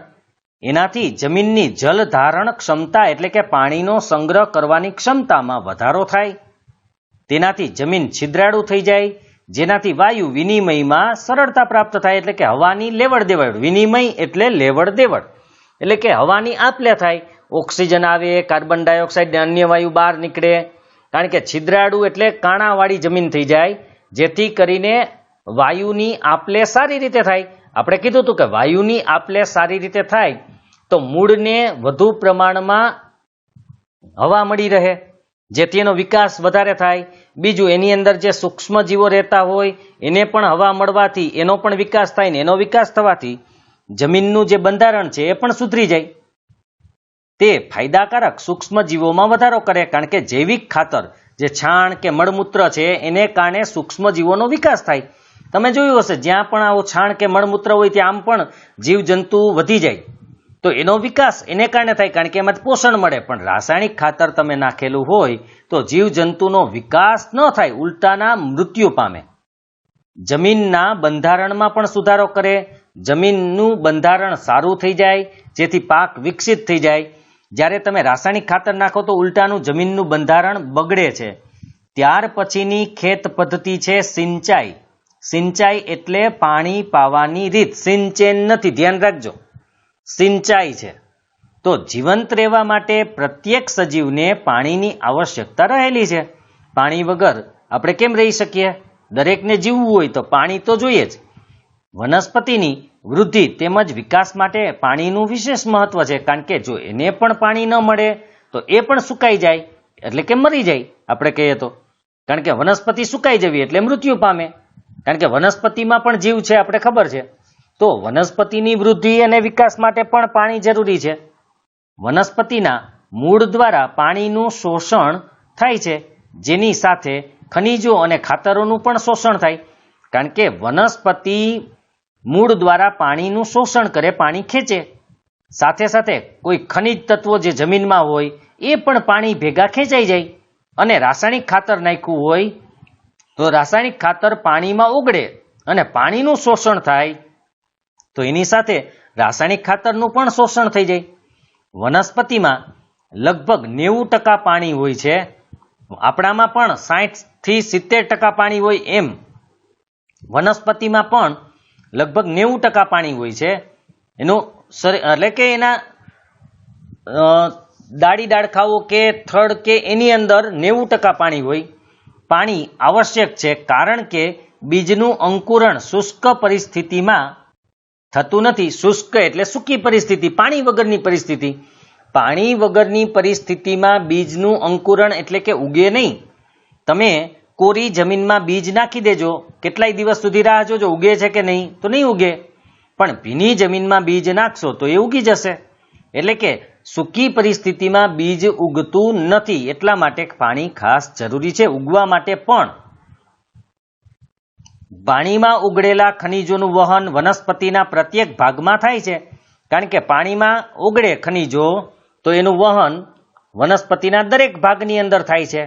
A: એનાથી જમીનની જલ ધારણ ક્ષમતા એટલે કે પાણીનો સંગ્રહ કરવાની ક્ષમતામાં વધારો થાય. તેનાથી જમીન છિદ્રાળુ થઈ જાય, જેનાથી વાયુ વિનિમયમાં સરળતા પ્રાપ્ત થાય, એટલે કે હવાની લેવડ દેવડ. વિનિમય એટલે લેવડ દેવડ, એટલે કે હવાની આપ-લે થાય. ઓક્સિજન આવે, કાર્બન ડાયોક્સાઇડ અને અન્ય વાયુ બહાર નીકળે. કારણ કે છિદ્રાળુ એટલે કાણાવાળી જમીન થઈ જાય, જેથી કરીને વાયુની આપ-લે સારી રીતે થાય. આપણે કીધું હતું કે વાયુની આપ-લે સારી રીતે થાય તો મૂળને વધુ પ્રમાણમાં હવા મળી રહે, જેથી એનો વિકાસ વધારે થાય. બીજું, એની અંદર જે સૂક્ષ્મ જીવો રહેતા હોય એને પણ હવા મળવાથી એનો પણ વિકાસ થાય, ને એનો વિકાસ થવાથી જમીનનું જે બંધારણ છે એ પણ સુધરી જાય. તે ફાયદાકારક સૂક્ષ્મ જીવોમાં વધારો કરે, કારણ કે જૈવિક ખાતર જે છાણ કે મળમૂત્ર છે એને કારણે સૂક્ષ્મ જીવોનો વિકાસ થાય. તમે જોયું હશે, જ્યાં પણ આવો છાણ કે મળમૂત્ર હોય ત્યાં આમ પણ જીવજંતુ વધી જાય, તો એનો વિકાસ એને કારણે થાય, કારણ કે એમાંથી પોષણ મળે. પણ રાસાયણિક ખાતર તમે નાખેલું હોય તો જીવજંતુનો વિકાસ ન થાય, ઉલટાના મૃત્યુ પામે. જમીનના બંધારણમાં પણ સુધારો કરે, જમીનનું બંધારણ સારું થઈ જાય, જેથી પાક વિકસિત થઈ જાય. જ્યારે તમે રાસાયણિક ખાતર નાખો તો ઉલટાનું જમીનનું બંધારણ બગડે છે. ત્યાર પછીની ખેત પદ્ધતિ છે સિંચાઈ. સિંચાઈ એટલે પાણી પાવાની રીત, સિંચન નથી, ધ્યાન રાખજો, સિંચાઈ છે. તો જીવંત રહેવા માટે પ્રત્યેક સજીવને પાણીની આવશ્યકતા રહેલી છે. પાણી વગર આપણે કેમ રહી શકીએ? દરેકને જીવવું હોય તો પાણી તો જોઈએ જ. વનસ્પતિની વૃદ્ધિ તેમજ વિકાસ માટે પાણીનું વિશેષ મહત્વ છે, કારણ કે જો એને પણ પાણી ન મળે તો એ પણ સુકાઈ જાય, એટલે કે મરી જાય આપણે કહીએ તો. કારણ કે વનસ્પતિ સુકાઈ જવી એટલે મૃત્યુ પામે, કારણ કે વનસ્પતિમાં પણ જીવ છે, આપણે ખબર છે. તો વનસ્પતિની વૃદ્ધિ અને વિકાસ માટે પણ પાણી જરૂરી છે. વનસ્પતિના મૂળ દ્વારા પાણીનું શોષણ થાય છે, જેની સાથે ખનિજો અને ખાતરોનું પણ શોષણ થાય. કારણ કે વનસ્પતિ મૂળ દ્વારા પાણીનું શોષણ કરે, પાણી ખેંચે, સાથે સાથે કોઈ ખનિજ તત્વો જે જમીનમાં હોય એ પણ પાણી ભેગા ખેંચાઈ જાય. અને રાસાયણિક ખાતર નાખ્યું હોય તો રાસાયણિક ખાતર પાણીમાં ઓગળે અને પાણીનું શોષણ થાય, તો એની સાથે રાસાયણિક ખાતરનું પણ શોષણ થઈ જાય. વનસ્પતિમાં લગભગ 90% પાણી હોય છે, આપણામાં પણ 60 થી 70% પાણી હોય એમ વનસ્પતિમાં પણ લગભગ 90% પાણી હોય છે. એનું એટલે કે એના ડાળી ડાળખાઓ કે થડ કે એની અંદર 90% પાણી હોય. પાણી આવશ્યક છે, કારણ કે બીજનું અંકુરણ શુષ્ક પરિસ્થિતિમાં થતું નથી. શુષ્ક એટલે સૂકી પરિસ્થિતિ, પાણી વગરની પરિસ્થિતિ. પાણી વગરની પરિસ્થિતિમાં બીજનું અંકુરણ એટલે કે ઉગે નહીં. તમે કોરી જમીનમાં બીજ નાખી દેજો, કેટલાય દિવસ સુધી રાહ જોજો ઉગે છે કે નહીં, તો નહીં ઉગે. પણ ભીની જમીનમાં બીજ નાખશો તો એ ઉગી જશે. એટલે કે સૂકી પરિસ્થિતિમાં બીજ ઉગતું નથી, એટલા માટે પાણી ખાસ જરૂરી છે ઉગવા માટે પણ. પાણીમાં ઉગડેલા ખનિજોનું વહન વનસ્પતિના પ્રત્યેક ભાગમાં થાય છે, કારણ કે પાણીમાં ઓગળે ખનિજો તો એનું વહન વનસ્પતિના દરેક ભાગની અંદર થાય છે.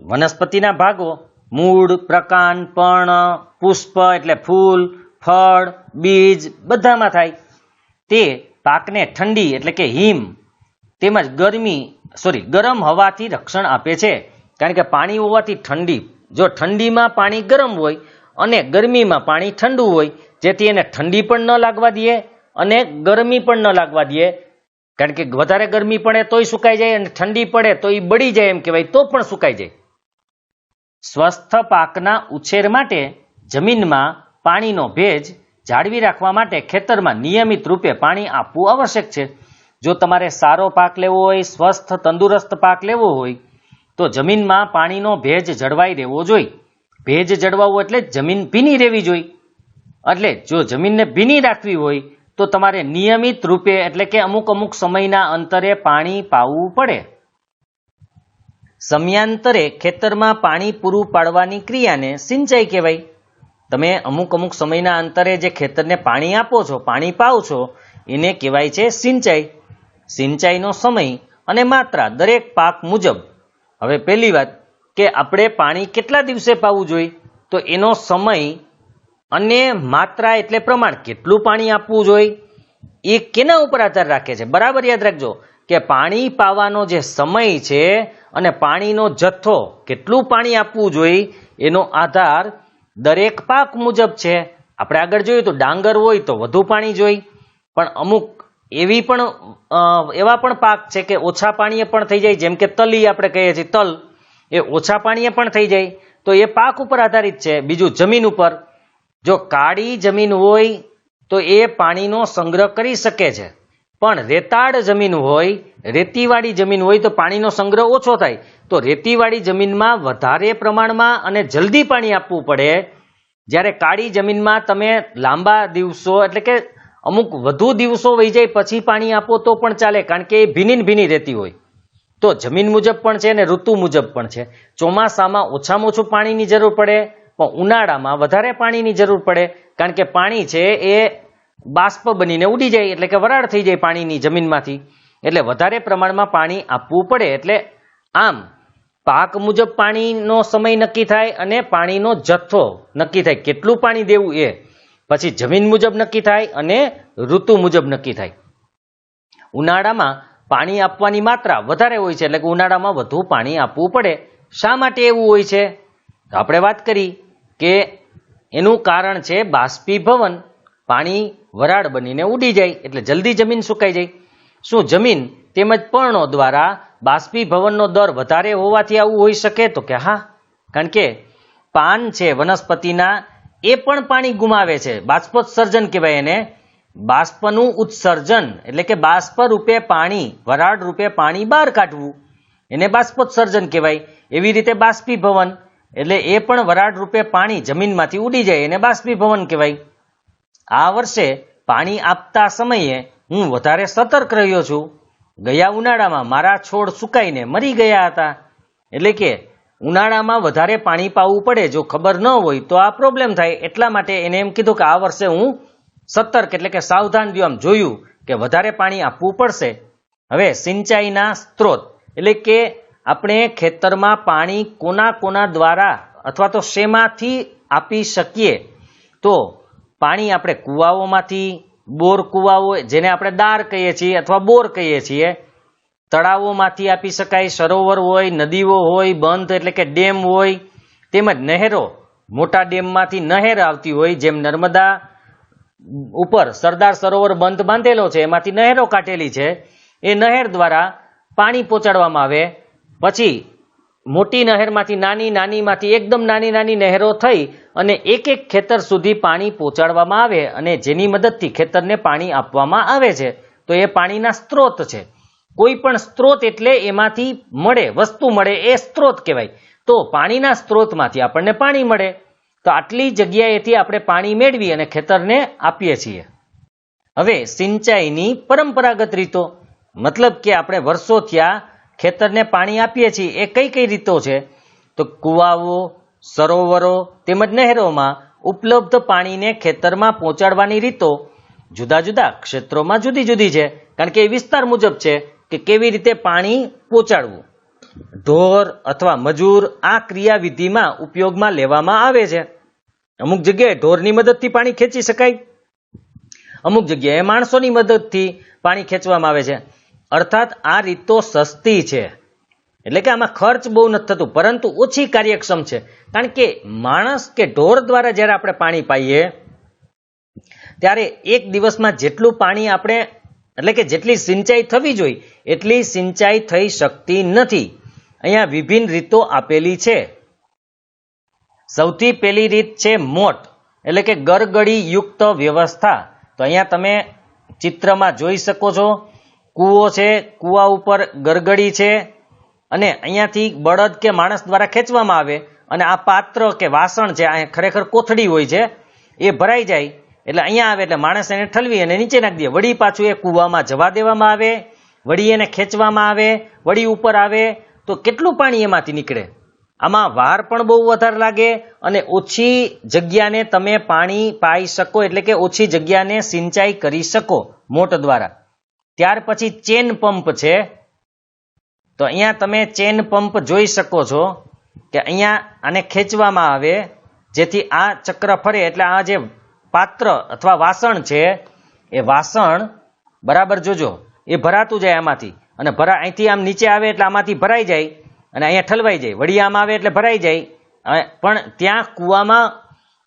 A: વનસ્પતિના ભાગો મૂળ, પ્રકાંડ, પર્ણ, પુષ્પ એટલે ફૂલ, ફળ, બીજ બધામાં થાય. તે પાકને ઠંડી એટલે કે હિમ તેમજ ગરમ હવાથી રક્ષણ આપે છે. કારણ કે પાણી હોવાથી ઠંડી, જો ઠંડીમાં પાણી ગરમ હોય અને ગરમીમાં પાણી ઠંડુ હોય, જેથી એને ઠંડી પણ ન લાગવા દે અને ગરમી પણ ન લાગવા દે. કારણ કે વધારે ગરમી પડે તોય સુકાઈ જાય અને ઠંડી પડે તો એ બળી જાય એમ કહેવાય, તો પણ સુકાઈ જાય. સ્વસ્થ પાકના ઉછેર માટે જમીનમાં પાણીનો ભેજ જાળવી રાખવા માટે ખેતરમાં નિયમિત રૂપે પાણી આપવું આવશ્યક છે. જો તમારે સારો પાક લેવો હોય, સ્વસ્થ તંદુરસ્ત પાક લેવો હોય તો જમીનમાં પાણીનો ભેજ જળવાઈ રહેવો જોઈએ. ભેજ જળવાવું એટલે જમીન ભીની રહેવી જોઈએ. એટલે જો જમીનને ભીની રાખવી હોય તો તમારે નિયમિત રૂપે એટલે કે અમુક સમયના અંતરે પાણી પાવું પડે. સમયાંતરે ખેતરમાં પાણી પૂરું પાડવાની ક્રિયાને સિંચાઈ કહેવાય. તમે અમુક સમયના અંતરે જે ખેતરને પાણી આપો છો, પાણી પાવ છો, એને કહેવાય છે સિંચાઈ. સિંચાઈનો સમય અને માત્રા દરેક પાક મુજબ. હવે પહેલી વાત કે આપણે પાણી કેટલા દિવસે પાવું જોઈએ, તો એનો સમય અને માત્રા એટલે પ્રમાણ, કેટલું પાણી આપવું જોઈએ એ કેના ઉપર આધાર રાખે છે? બરાબર યાદ રાખજો કે પાણી પાવાનો જે સમય છે અને પાણીનો જથ્થો, કેટલું પાણી આપવું જોઈએ એનો આધાર દરેક પાક મુજબ છે. આપણે આગળ જોયું તો ડાંગર હોય તો વધુ પાણી જોઈએ, પણ અમુક એવા પણ પાક છે કે ઓછા પાણીએ પણ થઈ જાય, જેમ કે તલી આપણે કહીએ છીએ, તલ એ ઓછા પાણીએ પણ થઈ જાય. તો એ પાક ઉપર આધારિત છે. બીજું જમીન ઉપર, જો કાળી જમીન હોય તો એ પાણીનો સંગ્રહ કરી શકે છે, પણ રેતાળ જમીન હોય, રેતીવાળી જમીન હોય તો પાણીનો સંગ્રહ ઓછો થાય. તો રેતીવાળી જમીનમાં વધારે પ્રમાણમાં અને જલ્દી પાણી આપવું પડે, જ્યારે કાળી જમીનમાં તમે લાંબા દિવસો એટલે કે અમુક વધુ દિવસો વહી જાય પછી પાણી આપો તો પણ ચાલે, કારણ કે એ ભીની રહેતી હોય. તો જમીન મુજબ પણ છે અને ઋતુ મુજબ પણ છે. ચોમાસામાં ઓછામાં ઓછું પાણીની જરૂર પડે, પણ ઉનાળામાં વધારે પાણીની જરૂર પડે, કારણ કે પાણી છે એ બાષ્પ બનીને ઉડી જાય, એટલે કે વરાળ થઈ જાય પાણીની જમીનમાંથી, એટલે વધારે પ્રમાણમાં પાણી આપવું પડે. એટલે આમ પાક મુજબ પાણીનો સમય નક્કી થાય અને પાણીનો જથ્થો નક્કી થાય, કેટલું પાણી દેવું એ પછી જમીન મુજબ નક્કી થાય અને ઋતુ મુજબ નક્કી થાય. ઉનાળામાં પાણી આપવાની માત્રા વધારે હોય છે, એટલે કે ઉનાળામાં વધુ પાણી આપવું પડે. શા માટે એવું હોય છે? તો આપણે વાત કરી કે એનું કારણ છે બાષ્પીભવન. પાણી વરાળ બનીને ઉડી જાય એટલે જલ્દી જમીન સુકાઈ જાય. શું જમીન તેમજ પર્ણો દ્વારા બાષ્પીભવનનો દર વધારે હોવાથી આવું હોઈ શકે? તો કે હા, કારણ કે પાન છે વનસ્પતિના એ પણ પાણી ગુમાવે છે. બાષ્પોત્સર્જન કહેવાય એને. બાષ્પનું ઉત્સર્જન એટલે કે બાષ્પ રૂપે પાણી, વરાળ રૂપે પાણી બહાર કાઢવું એને બાષ્પોત્સર્જન કહેવાય. એવી રીતે બાષ્પીભવન એટલે એ પણ વરાળ રૂપે પાણી જમીનમાંથી ઉડી જાય એને બાષ્પીભવન કહેવાય. આ વર્ષે પાણી આપતા સમયે હું વધારે સતર્ક રહ્યો છું. ગયા ઉનાળામાં મારા છોડ સુકાઈને મરી ગયા હતા. એટલે કે ઉનાળામાં વધારે પાણી પાવું પડે, જો ખબર ન હોય તો આ પ્રોબ્લેમ થાય. એટલા માટે એને એમ કીધું કે આ વર્ષે હું સતર્ક એટલે કે સાવધાન રહ્યો, આમ જોયું કે વધારે પાણી આપવું પડશે. હવે સિંચાઈના સ્ત્રોત એટલે કે આપણે ખેતરમાં પાણી કોના દ્વારા અથવા તો શેમાંથી આપી શકીએ? તો પાણી આપણે કુવાઓમાંથી, બોર કુવાઓ જેને આપણે દાર કહીએ છીએ અથવા બોર કહીએ છીએ, તળાવોમાંથી આપી શકાય, સરોવર હોય, નદીઓ હોય, બંધ એટલે કે ડેમ હોય, તેમજ નહેરો, મોટા ડેમમાંથી નહેર આવતી હોય, જેમ નર્મદા ઉપર સરદાર સરોવર બંધ બાંધેલો છે એમાંથી નહેરો કાઢેલી છે, એ નહેર દ્વારા પાણી પહોંચાડવામાં આવે. પછી મોટી નહેરમાંથી નાનીમાંથી એકદમ નાની નહેરો થઈ અને એક ખેતર સુધી પાણી પહોંચાડવામાં આવે અને જેની મદદથી ખેતરને પાણી આપવામાં આવે છે. તો એ પાણીના સ્ત્રોત છે. કોઈ પણ સ્ત્રોત એટલે એમાંથી મળે, વસ્તુ મળે એ સ્ત્રોત કહેવાય. તો પાણીના સ્ત્રોતમાંથી આપણને પાણી મળે. તો આટલી જગ્યાએથી આપણે પાણી મેળવી અને ખેતરને આપીએ છીએ. હવે સિંચાઈની પરંપરાગત રીતો, મતલબ કે આપણે વર્ષોથી આ ખેતરને પાણી આપીએ છીએ એ કઈ રીતો છે? તો કુવાઓ, સરોવરો તેમજ નહેરોમાં ઉપલબ્ધ પાણીને ખેતરમાં પહોંચાડવાની રીતો જુદા જુદા ક્ષેત્રોમાં જુદી જુદી છે, કારણ કે એ વિસ્તાર મુજબ છે કે કેવી રીતે પાણી પહોંચાડવું. ઢોર અથવા મજૂર આ ક્રિયાવિધિમાં ઉપયોગમાં લેવામાં આવે છે. અમુક જગ્યાએ ઢોરની મદદથી પાણી ખેંચી શકાય, અમુક જગ્યાએ માણસોની મદદથી પાણી ખેંચવામાં આવે છે. અર્થાત આ રીતો સસ્તી છે, એટલે કે આમાં ખર્ચ બહુ નથી થતું, પરંતુ ઓછી કાર્યક્ષમ છે. કારણ કે માણસ કે ઢોર દ્વારા જ્યારે આપણે પાણી પાઈએ ત્યારે એક દિવસમાં જેટલું પાણી આપણે એટલે કે જેટલી સિંચાઈ થવી જોઈએ એટલી સિંચાઈ થઈ શકતી નથી. અહીંયા વિભિન્ન રીતો આપેલી છે. સૌથી પહેલી રીત છે મોટ એટલે કે ગરગડી યુક્ત વ્યવસ્થા. તો અહીંયા તમે ચિત્રમાં જોઈ શકો છો, કૂવો છે, કૂવા ઉપર ગરગડી છે અને અહીંયાથી બળદ કે માણસ દ્વારા ખેંચવામાં આવે અને આ પાત્ર કે વાસણ છે, આ ખરેખર કોથળી હોય છે, એ ભરાઈ જાય એટલે અહીંયા આવે એટલે માણસ એને ઠલવી અને નીચે નાખી દે. વળી પાછું એ કૂવામાં જવા દેવામાં આવે, વળી એને ખેંચવામાં આવે, વળી ઉપર આવે, તો કેટલું પાણી એમાંથી નીકળે. આમાં વાર પણ બહુ વધારે લાગે અને ઓછી જગ્યાને તમે પાણી પાઈ શકો, એટલે કે ઓછી જગ્યાને સિંચાઈ કરી શકો મોટર દ્વારા. ત્યાર પછી ચેન પંપ છે. તો અહીંયા તમે ચેન પંપ જોઈ શકો છો કે અહીંયા આને ખેંચવામાં આવે જેથી આ ચક્ર ફરે એટલે આ જે પાત્ર અથવા વાસણ છે એ વાસણ બરાબર જોજો એ ભરાતું જાય આમાંથી, અને અહીંથી આમ નીચે આવે એટલે આમાંથી ભરાઈ જાય અને અહીંયા ઠલવાઈ જાય, વળી આમ આવે એટલે ભરાઈ જાય. પણ ત્યાં કૂવામાં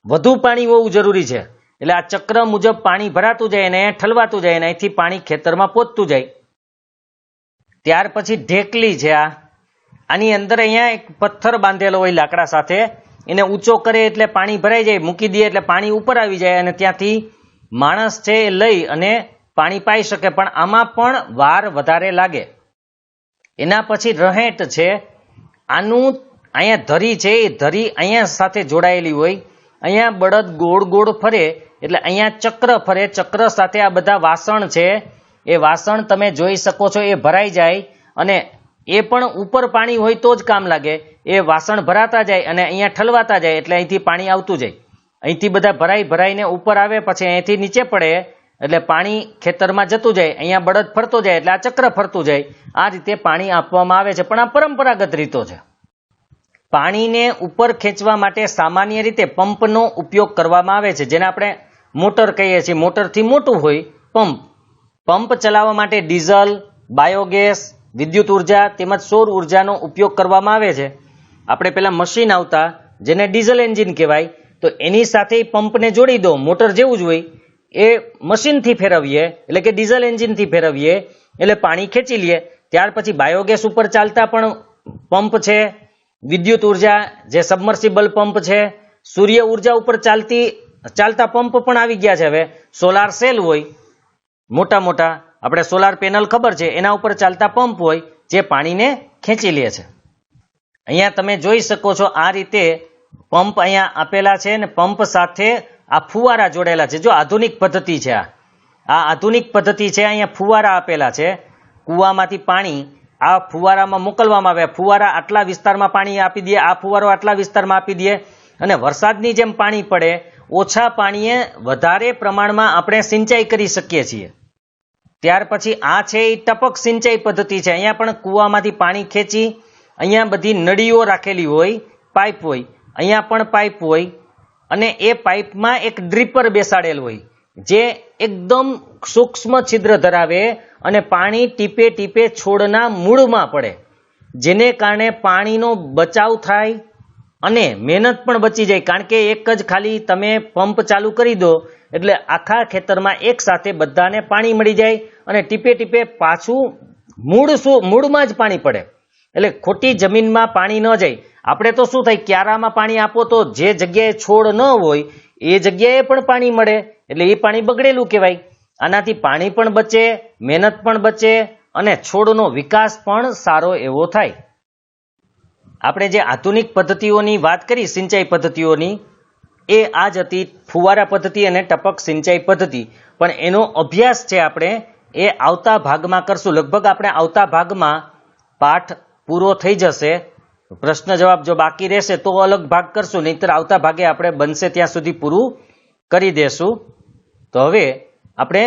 A: વધુ પાણી હોવું જરૂરી છે, એટલે આ ચક્ર મુજબ પાણી ભરાતું જાય અને ઠલવાતું જાય અને અહીંથી પાણી ખેતરમાં પહોંચતું જાય. ત્યાર પછી ઢેકલી છે. આની અંદર અહીંયા એક પથ્થર બાંધેલો હોય લાકડા સાથે, એને ઊંચો કરે એટલે પાણી ભરાઈ જાય, મૂકી દે એટલે પાણી ઉપર આવી જાય અને ત્યાંથી માણસ છે એ લઈ અને પાણી પાઈ શકે. પણ આમાં પણ વાર વધારે લાગે. એના પછીरहेટ છે. આનું અહીંયા ધરી છે, એ ધરી અહીંયા સાથે જોડાયેલી હોય. અહીંયા બળદ ગોળ ગોળ ફરે એટલે અહીંયા ચક્ર ફરે, ચક્ર સાથે આ બધા વાસણ છે એ વાસણ તમે જોઈ શકો છો એ ભરાઈ જાય અને એ પણ ઉપર પાણી હોય તો જ કામ લાગે. એ વાસણ ભરાતા જાય અને અહીંયા ઠલવાતા જાય એટલે અહીંથી પાણી આવતું જાય. અહીંથી બધા ભરાઈને ઉપર આવે, પછી અહીંથી નીચે પડે એટલે પાણી ખેતરમાં જતું જાય, અહીંયા બળદ ફરતો જાય એટલે આ ચક્ર ફરતું જાય. આ રીતે પાણી આપવામાં આવે છે, પણ આ પરંપરાગત રીતો છે. પાણીને ઉપર ખેંચવા માટે સામાન્ય રીતે પંપનો ઉપયોગ કરવામાં આવે છે, જેને આપણે મોટર કહીએ છીએ. મોટરથી મોટું હોય પંપ. પંપ ચલાવવા માટે ડીઝલ, બાયોગેસ, વિદ્યુત ઉર્જા તેમજ સૌર ઉર્જાનો ઉપયોગ કરવામાં આવે છે. આપણે પેલા મશીન આવતા જેને ડીઝલ એન્જિન કહેવાય, તો એની સાથે પંપને જોડી દો, મોટર જેવું જ હોય. એ મશીનથી ફેરવીએ એટલે કે ડીઝલ એન્જિનથી ફેરવીએ એટલે પાણી ખેંચી લઈએ. ત્યાર પછી બાયોગેસ ઉપર ચાલતા પણ પંપ છે, વિદ્યુત ઉર્જા જે સબમર્સિબલ પંપ છે, સૂર્ય ઉર્જા ઉપર ચાલતા પંપ પણ આવી ગયા છે. હવે સોલાર સેલ હોય મોટા મોટા, આપણે સોલાર પેનલ ખબર છે, એના ઉપર ચાલતા પંપ હોય જે પાણીને ખેંચી લે છે. અહીંયા તમે જોઈ શકો છો આ રીતે પંપ અહીંયા આપેલા છે ને પંપ સાથે આ ફુવારા જોડેલા છે. જો આધુનિક પદ્ધતિ છે, આ આધુનિક પદ્ધતિ છે. અહીંયા ફુવારા આપેલા છે, કૂવામાંથી પાણી આ ફુવારામાં મોકલવામાં આવે. ફુવારા આટલા વિસ્તારમાં પાણી આપી દે, આ ફુવારો આટલા વિસ્તારમાં આપી દે, અને વરસાદની જેમ પાણી પડે, ઓછા પાણીએ વધારે પ્રમાણમાં આપણે સિંચાઈ કરી શકીએ છીએ. ત્યાર પછી આ છે એ ટપક સિંચાઈ પદ્ધતિ છે. અહીંયા પણ કૂવામાંથી પાણી ખેંચી, અહીંયા બધી નળીઓ રાખેલી હોય, પાઇપ હોય, અહીંયા પણ પાઇપ હોય, અને એ પાઇપમાં એક ડ્રીપર બેસાડેલ હોય જે એકદમ સૂક્ષ્મ છિદ્ર ધરાવે અને પાણી ટીપે ટીપે છોડના મૂળમાં પડે, જેને કારણે પાણીનો બચાવ થાય અને મહેનત પણ બચી જાય. કારણ કે એક જ ખાલી તમે પંપ ચાલુ કરી દો એટલે આખા ખેતરમાં એક સાથે બધાને પાણી મળી જાય અને ટીપે ટીપે પાછું મૂળમાં જ પાણી પડે, એટલે ખોટી જમીનમાં પાણી ન જાય. આપણે તો શું થાય, ક્યારામાં પાણી આપો તો જે જગ્યાએ છોડ ન હોય એ જગ્યાએ પણ પાણી મળે, એટલે એ પાણી બગડેલું કહેવાય. આનાથી પાણી પણ બચે, મહેનત પણ બચે અને છોડનો વિકાસ પણ સારો એવો થાય. આપણે જે આધુનિક પદ્ધતિઓની વાત કરી સિંચાઈ પદ્ધતિઓની, એ આ જ હતી ફુવારા પદ્ધતિ અને ટપક સિંચાઈ પદ્ધતિ. પણ એનો અભ્યાસ છે આપણે એ આવતા ભાગમાં કરશું. લગભગ આપણે આવતા ભાગમાં પાઠ પૂરો થઈ જશે. પ્રશ્ન જવાબ જો બાકી રહેશે તો અલગ ભાગ કરશું, નહીંતર આવતા ભાગે આપણે બનશે ત્યાં સુધી પૂરું કરી દેશું. તો હવે આપણે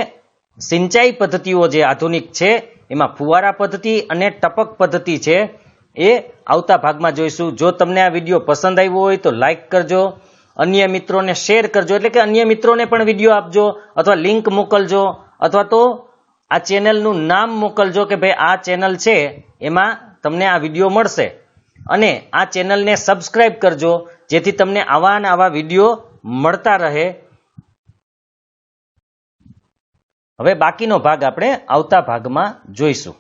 A: સિંચાઈ પદ્ધતિઓ જે આધુનિક છે એમાં ફુવારા પદ્ધતિ અને ટપક પદ્ધતિ છે એ આવતા ભાગમાં જોઈશું. જો તમને આ વિડીયો પસંદ આવ્યો હોય તો લાઈક કરજો, અન્ય મિત્રોને શેર કરજો, એટલે કે અન્ય મિત્રોને પણ વિડીયો આપજો, અથવા લિંક મોકલજો, અથવા તો આ ચેનલનું નામ મોકલજો કે ભાઈ આ ચેનલ છે એમાં તમને આ વિડીયો મળશે. અને આ ચેનલને સબસ્ક્રાઇબ કરજો જેથી તમને આવા ને આવા વિડીયો મળતા રહે. હવે બાકીનો ભાગ આપણે આવતા ભાગમાં જોઈશું.